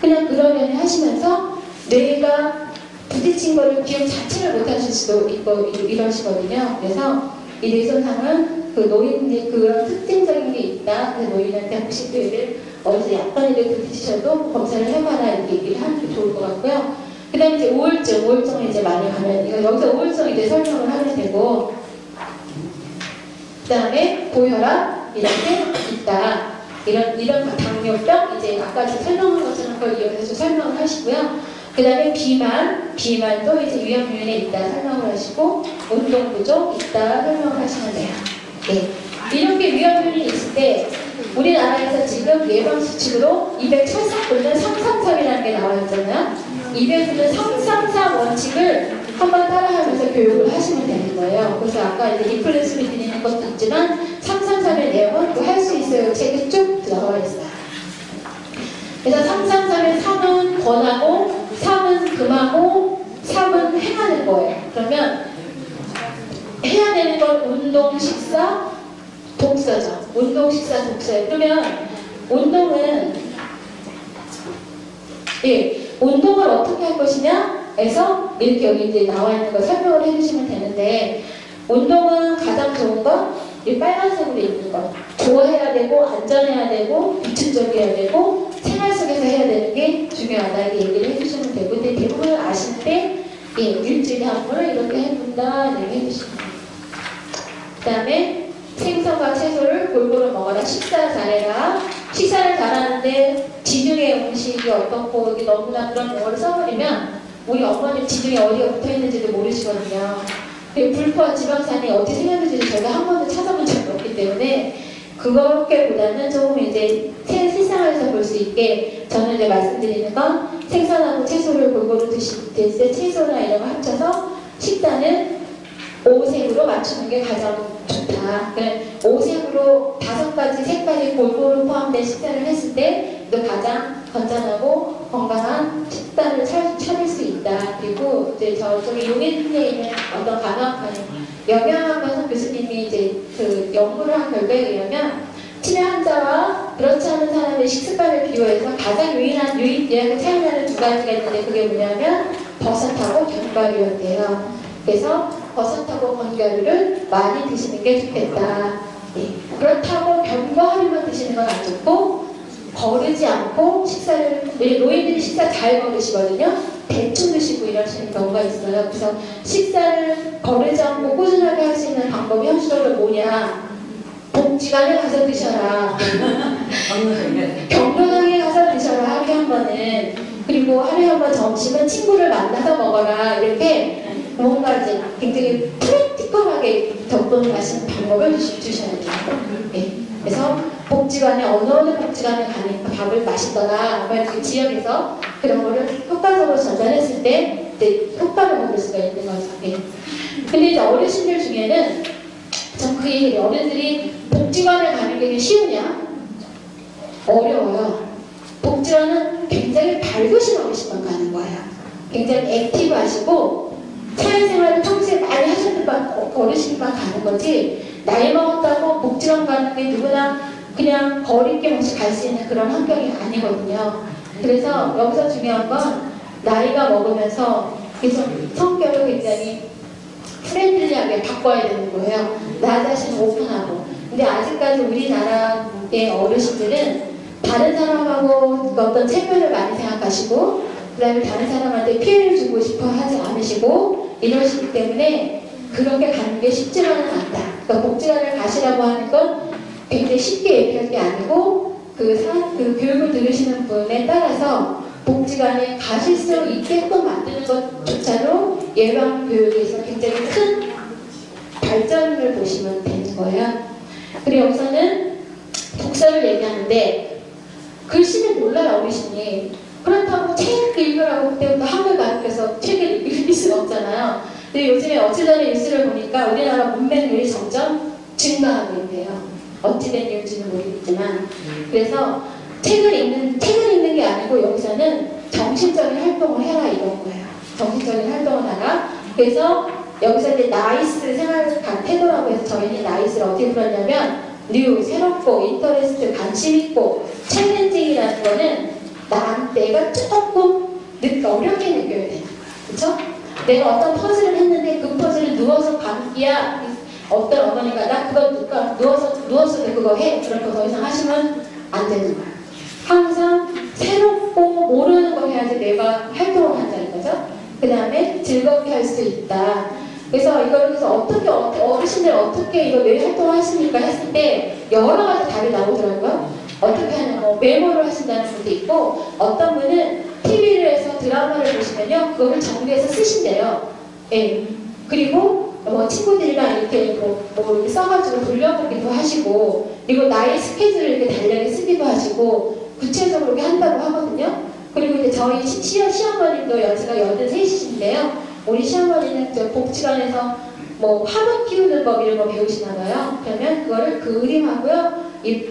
그냥 그러려니 하시면서 뇌가 부딪힌 거를 기억 자체를 못 하실 수도 있고 이러시거든요. 그래서 이 뇌손상은 그 노인의 그런 특징적인 게 있다. 그래서 노인한테 혹시 그 애를 어디서 약간이라도 부딪히셔도 검사를 해봐라 이렇게 얘기를 하는 게 좋을 것 같고요. 그 다음에 이제 우울증을 이제 많이 가면 이거 여기서 우울증 이제 설명을 하면 되고 그 다음에 고혈압 이런 게 있다. 이런 당뇨병 이제 아까 설명한 것처럼 그걸 이용해서 설명을 하시고요. 그 다음에 비만도 이제 위험 요인에 있다 설명을 하시고 운동 부족 있다 설명을 하시면 돼요. 네. 이렇게 위험 요인이 있을 때 우리나라에서 지금 예방 수칙으로 200철석분은 333이라는 게 나와 있잖아요. 200분은 333 원칙을 한번 따라하면서 교육을 하시면 되는 거예요. 그래서 아까 이제 리플레스를 드리는 것도 있지만 333의 내용은 그 할 수 있어요. 책에 쭉 들어가 있어요. 그래서 333의 3은 권하고 3은 금하고 3은 행하는 거예요. 그러면 해야 되는 건 운동, 식사, 독서죠. 운동, 식사, 독서예요. 그러면 운동은 예, 운동을 어떻게 할 것이냐에서 이렇게 여기 이제 나와 있는 거 설명을 해주시면 되는데, 운동은 가장 좋은 건 이 빨간색으로 있는 거. 좋아해야 되고, 안전해야 되고, 규칙적이어야 되고, 생활 속에서 해야 되는 게 중요하다. 이렇게 얘기를 해주시면 되고, 근데 대부분 아시는데, 예, 일주일에 한 번을 이렇게 해본다. 이렇게 해주시면 돼요. 그 다음에 생선과 채소를 골고루 먹어라. 식사 잘해라. 식사를 잘하는데 지중해 음식이 어떻고 이게 너무나 그런 용어를 써버리면 우리 어머님 지중해 어디가 붙어있는지도 모르시거든요. 불포와 지방산이 어디 생겼는지도 저희가 한 번도 찾아본 적이 없기 때문에 그렇게보다는 조금 이제 세상에서 볼 수 있게 저는 이제 말씀드리는 건 생선하고 채소를 골고루 드실 때 채소나 이런 거 합쳐서 식단은 5색으로 맞추는 게 가장 좋다. 5색으로 5가지 색깔이 골고루 포함된 식단을 했을 때 가장 건전하고 건강한 식단을 차릴 수 있다. 그리고 이제 저쪽에 용인에 있는 어떤 간호학과는 영양학과 교수님이 이제 그 연구를 한 결과에 의하면 치매 환자와 그렇지 않은 사람의 식습관을 비교해서 가장 유의하는 사용하는 두 가지가 있는데 그게 뭐냐면 버섯하고 견과류였대요. 그래서 버섯하고 견과류를 많이 드시는 게 좋겠다. 네. 그렇다고 견과류만 드시는 건 안 좋고 거르지 않고 식사를 노인들이 식사 잘 거르시거든요. 대충 드시고 이러시는 경우가 있어요. 그래서 식사를 거르지 않고 꾸준하게 할 수 있는 방법이 현실적으로 뭐냐? 복지관에 가서 드셔라. 경로당에 가서 드셔라. 하루에 한 번은. 그리고 하루에 한 번 점심은 친구를 만나서 먹어라. 이렇게 뭔가 이제 굉장히 프랙티컬하게 접근하시는 방법을 주셔야 돼요. 네. 그래서 복지관에 어느 복지관에 가니까 밥을 맛있더라. 그 지역에서 그런 거를 효과적으로 전달했을 때 이제 효과를 먹을 수가 있는 거죠. 네. 근데 이제 어르신들 중에는 전 그 얘기를 어른들이 복지관에 가는 게 쉬우냐? 어려워요. 복지관은 굉장히 밝으신 어르신만 가는 거예요. 굉장히 액티브하시고 사회생활을 평소에 많이 하셨던 어르신만 가는 거지 나이 먹었다고 복지관 가는 게 누구나 그냥 거리낌 없이 갈 수 있는 그런 환경이 아니거든요. 그래서 여기서 중요한 건 나이가 먹으면서 계속 성격을 굉장히 프렌들리하게 바꿔야 되는 거예요. 나 자신 오픈하고. 근데 아직까지 우리나라의 어르신들은 다른 사람하고 어떤 체면을 많이 생각하시고 그 다음에 다른 사람한테 피해를 주고 싶어 하지 않으시고 이러시기 때문에 그렇게 가는 게 쉽지만은 않다. 그러니까 복지관을 가시라고 하는 건 굉장히 쉽게 얘기할 게 아니고 그 교육을 들으시는 분에 따라서 복지관에 가실 수 있게끔 만드는 것조차도 예방교육에서 굉장히 큰 발전을 보시면 되는 거예요. 그리고 여기서는 독서를 얘기하는데 글씨는 몰라요, 어르신이. 그렇다고 책 읽으라고 그때부터 한글 가르쳐서 책을 읽을 수는 없잖아요. 근데 요즘에 어찌전에 뉴스를 보니까 우리나라 문맹률이 점점 증가하고 있대요. 어찌된 이유인지는 모르겠지만. 그래서 책을 읽는 게 아니고 여기서는 정신적인 활동을 해라 이런 거예요. 정신적인 활동을 하라. 그래서 여기서 이제 나이스 생활 태도라고 해서 저희는 나이스를 어떻게 풀었냐면 뉴, 새롭고, 인터레스트, 관심 있고, 챌린징이라는 거는 내가 조금 어렵게 느껴야 돼요. 그쵸? 내가 어떤 퍼즐을 했는데 그 퍼즐을 누워서 감기야 어떤 어머니가 나 그거 누워서 그거 해. 그런 거 더 이상 하시면 안 되는 거예요. 항상 새롭고 모르는 거 해야지 내가 활동을 한다는 거죠. 그 다음에 즐겁게 할 수 있다. 그래서 이걸 그래서 어떻게 어르신들 어떻게 이거 왜 활동을 하십니까 했을 때 여러 가지 답이 나오더라고요. 어떻게 하냐, 메모를 하신다는 분도 있고 어떤 분은 TV를 해서 드라마를 보시면요 그거를 정리해서 쓰신대요. 예. 그리고 친구들이랑 이렇게 이렇게 써가지고 돌려보기도 하시고 그리고 나의 스케줄을 이렇게 달력에 쓰기도 하시고 구체적으로 이렇게 한다고 하거든요. 그리고 이제 저희 시어머님도 연세가 83이신데요. 우리 시어머니는 복지관에서 화분 키우는 법 이런 거 배우시나 봐요. 그러면 그거를 그림하고요. 이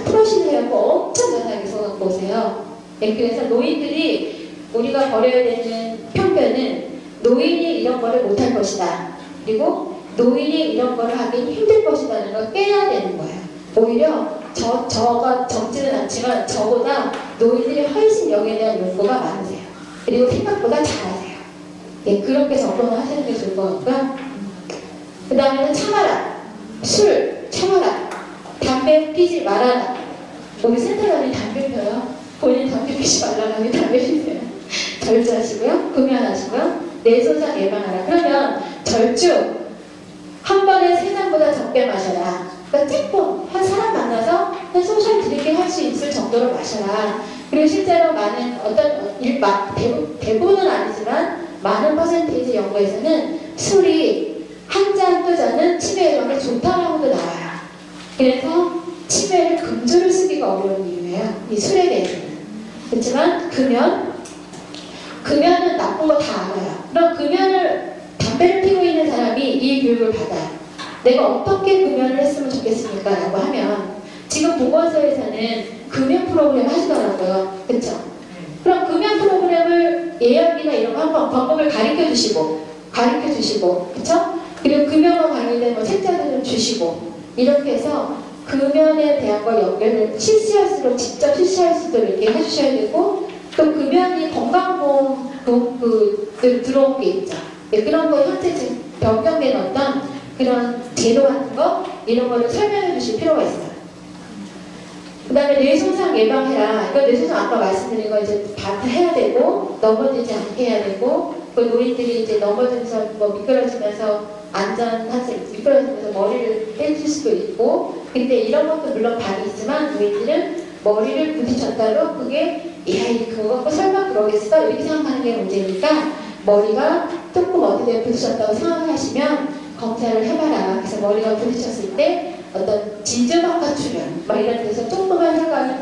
프로시를 해갖고 엄청 자세하게 써갖고 오세요. 네, 그래서 노인들이 우리가 버려야 되는 편견은 노인이 이런 거를 못할 것이다. 그리고 노인이 이런 거를 하기 힘들 것이라는 걸 깨야 되는 거예요. 오히려 저가 적지는 않지만 저보다 노인들이 훨씬 여기에 대한 욕구가 많으세요. 그리고 생각보다 잘하세요. 예, 그렇게 접근을 하시는 게 좋을 것 같고요. 그 다음에는 참아라. 술 참아라. 담배 피지 말아라. 우리 센터장님 담배 펴요. 본인 담배 피지 말라고 하면 담배 피세요. 절주하시고요. 금연하시고요. 뇌손상 예방하라. 그러면 절주 한 번에 3잔보다 적게 마셔라. 그러니까 조금 한 사람 만나서 한 소셜 드링킹 할 수 있을 정도로 마셔라. 그리고 실제로 많은 어떤 대부분은 아니지만 많은 퍼센테이지 연구에서는 술이 한 잔, 2잔은 치매 예방에 좋다라고도 나와요. 그래서 치매를 금주를 쓰기가 어려운 이유예요. 이 술에 대해서는. 그렇지만 금연은 나쁜 거 다 알아요. 그럼 담배를 피고 있는 사람이 이 교육을 받아요. 내가 어떻게 금연을 했으면 좋겠습니까? 라고 하면 지금 보건소에서는 금연 프로그램 하시더라고요. 그렇죠? 그럼 금연 프로그램을 예약이나 이런 거 한번 방법을 가르쳐 주시고 그렇죠? 그리고 금연과 관련된 뭐 책자도 좀 주시고 이렇게 해서 금연에 대한 걸 연결을 직접 실시할 수도 이렇게 해주셔야 되고 또 금연이 건강보험 들어온 게 있죠. 네, 그런 거 현재 지금 변경된 어떤 그런 제도 같은 거 이런 거를 설명해 주실 필요가 있어요. 그 다음에 뇌손상 예방해라. 이거 뇌손상 아까 말씀드린 거 이제 다 해야 되고 넘어지지 않게 해야 되고 그 노인들이 이제 넘어지면서 뭐 미끄러지면서 미끄러지면서 머리를 떼질 수도 있고 근데 이런 것도 물론 많이 있지만 노인들은 머리를 부딪혔다도 그게 야 그거 갖고 설마 그러겠어? 이렇게 생각하는 게 문제니까 머리가 조금 어디에 부딪혔다고 생각하시면 검사를 해봐라. 그래서 머리가 부딪혔을 때 어떤 진주막과 출혈 막 이런 데서 조금만 혈관이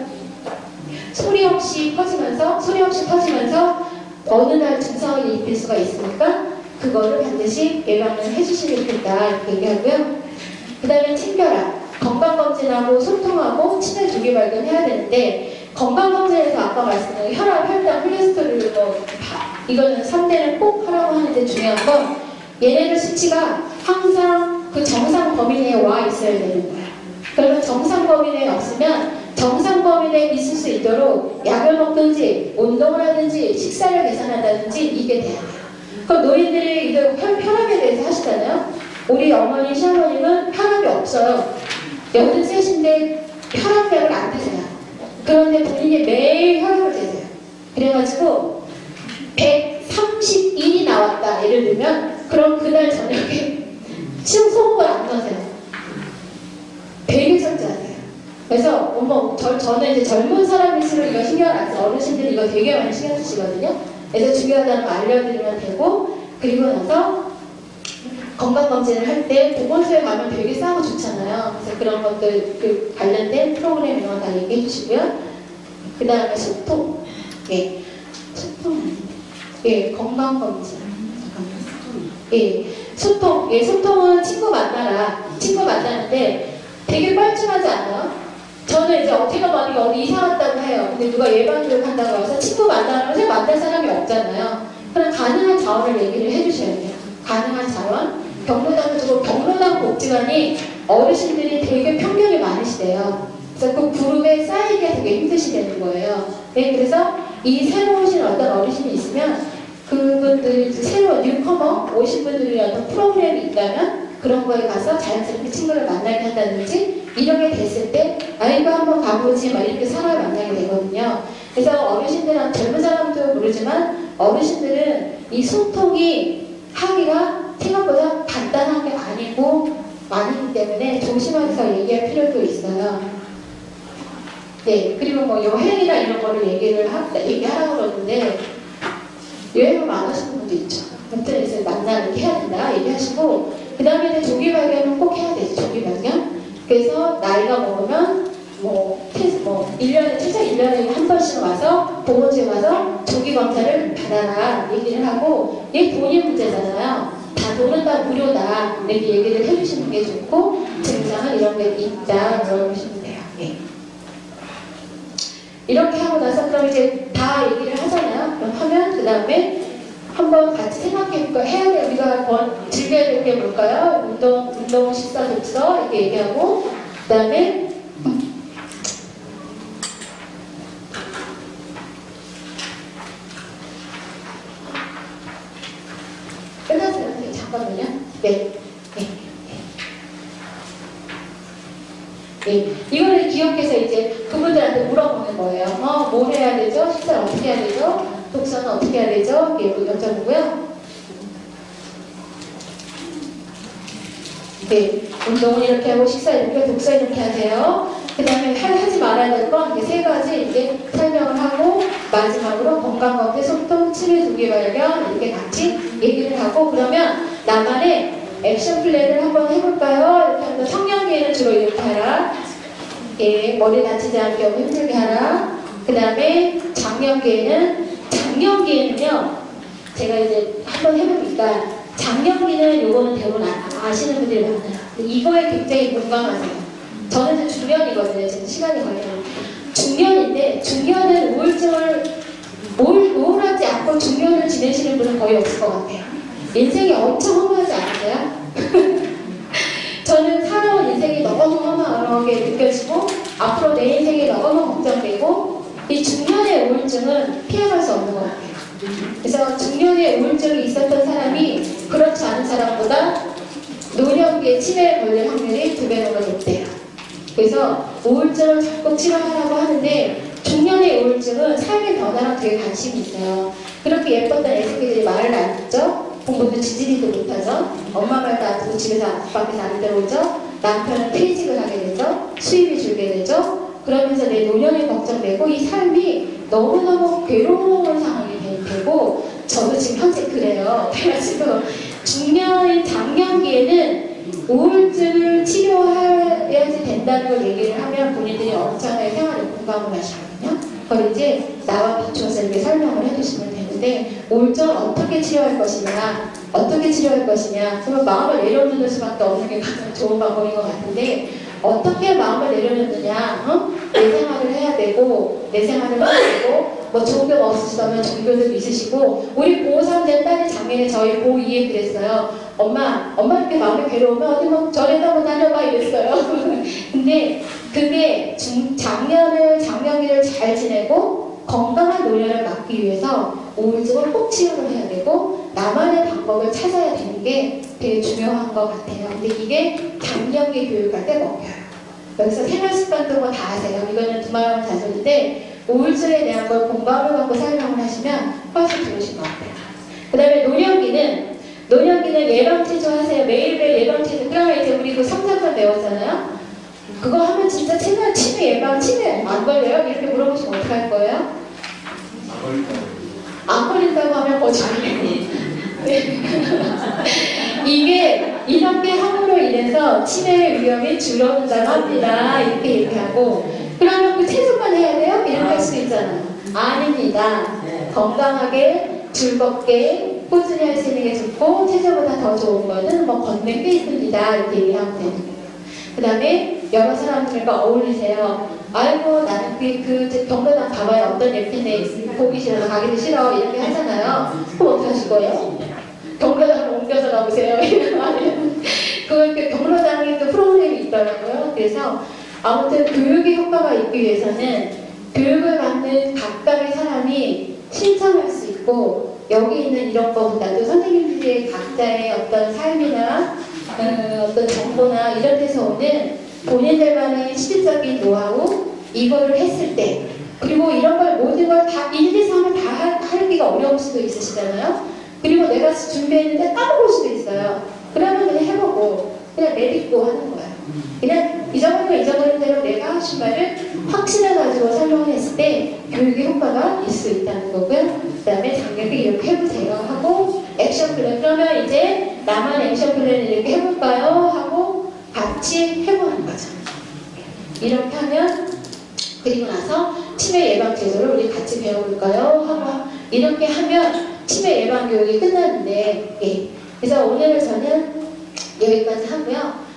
소리 없이 퍼지면서 어느 날 증상을 일으킬 수가 있으니까 그거를 반드시 예방을 해주시면 좋겠다 이렇게 얘기하고요. 그 다음에 챙겨라. 건강검진하고 소통하고 치매 조기 발견해야 되는데 건강검진에서 아까 말씀드린 혈압, 혈당, 콜레스테롤 이거는 3대는 꼭 하라고 하는데 중요한 건 얘네들 수치가 항상 그 정상 범위 내에 와 있어야 되는 거야. 그러면 정상 범위 내에 없으면 정상 범위 내에 있을 수 있도록 약을 먹든지 운동을 하든지 식사를 개선한다든지 이게 돼야 돼요. 그럼 노인들이 이제 혈압에 대해서 하시잖아요. 우리 어머니, 시어머님은 혈압이 없어요. 83인데 혈압약을 안 드세요. 그런데 본인이 매일 혈압을 재세요. 그래가지고 131이 나왔다. 예를 들면 그럼 그날 저녁에 소금을 안 넣으세요. 되게 철저하세요. 그래서 저는 이제 젊은 사람일수록 이거 신경 안 써요. 어르신들이 이거 되게 많이 신경 쓰시거든요. 그래서 중요하다는 거 알려드리면 되고 그리고 나서 건강검진을 할 때 보건소에 가면 되게 싸고 좋잖아요. 그래서 그런 것들 관련된 프로그램 이런 거 다 얘기해 주시고요. 그 다음에 소통. 예. 예, 건강검진. 예. 소통은 친구 만나라. 친구 만나는데 되게 뻘쭘하지 않아요? 저는 이제 어떻게 보면 어디 이사 왔다고 해요. 근데 누가 예방교육 한다고 해서 친구 만나면 만날 사람이 없잖아요. 그럼 가능한 자원을 얘기를 해주셔야 돼요. 가능한 자원. 경로당 복지관이 어르신들이 되게 편견이 많으시대요. 그래서 그 그룹에 쌓이기가 되게 힘드시다는 거예요. 네, 그래서 이 새로 오신 어떤 어르신이 있으면 그분들이 새로 뉴커머 오신 분들이 어떤 프로그램이 있다면 그런 거에 가서 자연스럽게 친구를 만나게 한다든지 이런 게 됐을 때 이거 한번 가보지 막 이렇게 사람을 만나게 되거든요. 그래서 어르신들은 젊은 사람도 모르지만 어르신들은 이 소통이 하기가 생각보다 간단한 게 아니기 때문에 조심해서 얘기할 필요도 있어요. 네, 그리고 뭐 여행이나 이런 거를 얘기하라고 그러는데 여행을 안 하시는 분도 있죠. 아무튼 이제 만나 이렇게 해야 된다 얘기하시고 그 다음에 조기 발견은 꼭 해야 되죠. 조기 발견. 그래서 나이가 먹으면 최소 1년에 한 번씩 와서 보건소에 와서 조기 검사를 받아라 얘기를 하고 얘 본인 문제잖아요. 다 모른다 무료다 이렇게 얘기를 해주시는 게 좋고 증상은 이런 게 있다 그러시면 돼요. 네. 이렇게 하고 나서 그럼 이제 다 얘기를 하잖아요. 그럼 하면 그 다음에 한번 같이 생각해볼까 해야 돼. 우리가 즐겨야 될 게 뭘까요? 운동, 식사, 독서 이렇게 얘기하고 그 다음에 예, 이거를 기억해서 이제 그분들한테 물어보는 거예요. 뭘 해야 되죠? 식사를 어떻게 해야 되죠? 독서는 어떻게 해야 되죠? 이렇게 여쭤보고요. 네, 운동은 이렇게 하고 식사 이렇게 독서 이렇게 하세요. 그 다음에 하지 말아야 될 건 이렇게 세 가지 이제 설명을 하고 마지막으로 건강검진, 소통, 치매 조기 발견 이렇게 같이 얘기를 하고 그러면 나만의 액션 플랜을 한번 해볼까요? 이렇게 하면서 성년기에는 주로 이렇게 하라. 예, 머리 다치지 않게 너무 힘들게 하라. 그 다음에 작년기에는요 제가 이제 한번 해보니까 작년기는 요거는 대부분 아시는 분들이 많아요. 이거에 굉장히 공감하세요. 저는 이제 중년이거든요. 지금 시간이 걸려요. 중년인데 중년은 우울증을 우울하지 않고 중년을 지내시는 분은 거의 없을 것 같아요. 인생이 엄청 허무하지 않으세요? 저는 살아온 인생이 너무 허무하게 느껴지고 앞으로 내 인생이 너무 걱정되고 이 중년의 우울증은 피해갈 수 없는 것 같아요. 그래서 중년의 우울증이 있었던 사람이 그렇지 않은 사람보다 노년기에 치매에 걸릴 확률이 2배 정도 높대요. 그래서 우울증을 자꾸 치료하라고 하는데 중년의 우울증은 삶의 변화랑 되게 관심이 있어요. 그렇게 예뻤던 애새끼들이 말을 안 듣죠? 공부도 지지리도 못하죠? 엄마 말도 안 듣고 집에서 밖에서 안 들어오죠? 남편은 퇴직을 하게 되죠? 수입이 줄게 되죠? 그러면서 내 노년이 걱정되고 이 삶이 너무너무 괴로운 상황이 되고 저도 지금 현재 그래요. 그래가지고 중년의 장년기에는 우울증을 치료해야지 된다는 걸 얘기를 하면 본인들이 엄청나게 생활에 공감을 하시거든요. 그걸 이제 나와 비추어서 이렇게 설명을 해주시면 되는데 우울증을 어떻게 치료할 것이냐 그러면 마음을 내려놓는 수밖에 없는 게 가장 좋은 방법인 것 같은데 어떻게 마음을 내려놓느냐 내 생활을 해야 되고 내 생활을 해야 되고 뭐 종교가 없으시다면 종교도 있으시고 우리 고3 된 딸이 작년에 저희 고2에 그랬어요. 엄마 이렇게 마음이 괴로우면 어디 뭐 절에도 한번 다녀봐 이랬어요. 근데 그게 작년기를 잘 지내고 건강한 노년을 갖기 위해서 우울증을 꼭 치료를 해야 되고 나만의 방법을 찾아야 되는 게 되게 중요한 것 같아요. 근데 이게 장년기 교육할 때 먹혀요. 여기서 생활습관도 뭐 다 아세요. 이거는 두말하면 자손인데 우울증에 대한 걸 공감을 갖고 설명을 하시면 훨씬 좋으신 것 같아요. 그 다음에 노년기는 예방체조 하세요. 매일매일 예방체조. 그러면 이제 우리 그 3, 4번 배웠잖아요. 그거 하면 진짜 치매 안 걸려요? 이렇게 물어보시면 어떡할 거예요? 안 걸린다고 하면 거짓말이에요. 이게 이렇게 함으로 인해서 치매의 위험이 줄어든다고 합니다. 이렇게 얘기하고 그러면 그 체조만 해야 돼요? 이렇게 할 수도 있잖아요. 아닙니다. 건강하게 즐겁게 꾸준히 할 수 있는 게 좋고 체조보다 더 좋은 거는 뭐 걷는 게 있습니다. 이렇게 얘기하면 되는 거예요. 그 다음에 여러 사람들과 어울리세요. 아이고 나는 그 경로당 가봐야 어떤 예쁜데 보기 싫어서 가기도 싫어 이렇게 하잖아요. 그럼 어떻게 하실 거예요? 경로당을 옮겨서 가보세요. 그 경로당에 또 프로그램이 있더라고요. 그래서 아무튼 교육의 효과가 있기 위해서는 교육을 받는 각각의 사람이 신청할 수 있고 여기 있는 이런 거보다도 선생님들의 각자의 어떤 삶이나 어떤 정보나 이런 데서 오는 본인들만의 실질적인 노하우 이거를 했을 때 그리고 이런 걸 모든 걸 다 일일이 하면 다 하기가 어려울 수도 있으시잖아요. 그리고 내가 준비했는데 까먹을 수도 있어요. 그러면 그냥 해보고 그냥 내딛고 하는 거예요. 그냥 잊어버리는 대로 내가 하신 말을 확신을 가지고 설명을 했을 때 교육의 효과가 있을 수 있다는 거고요. 그 다음에 장력이 이렇게 해보세요 하고 액션 플랜 그러면 이제 나만 액션 플랜을 이렇게 해볼까요? 하고 같이 해보는 거죠. 이렇게 하면 그리고 나서 치매 예방 제도를 우리 같이 배워볼까요? 하고 이렇게 하면 치매 예방 교육이 끝나는데 그래서 오늘 저는 여기까지 하고요.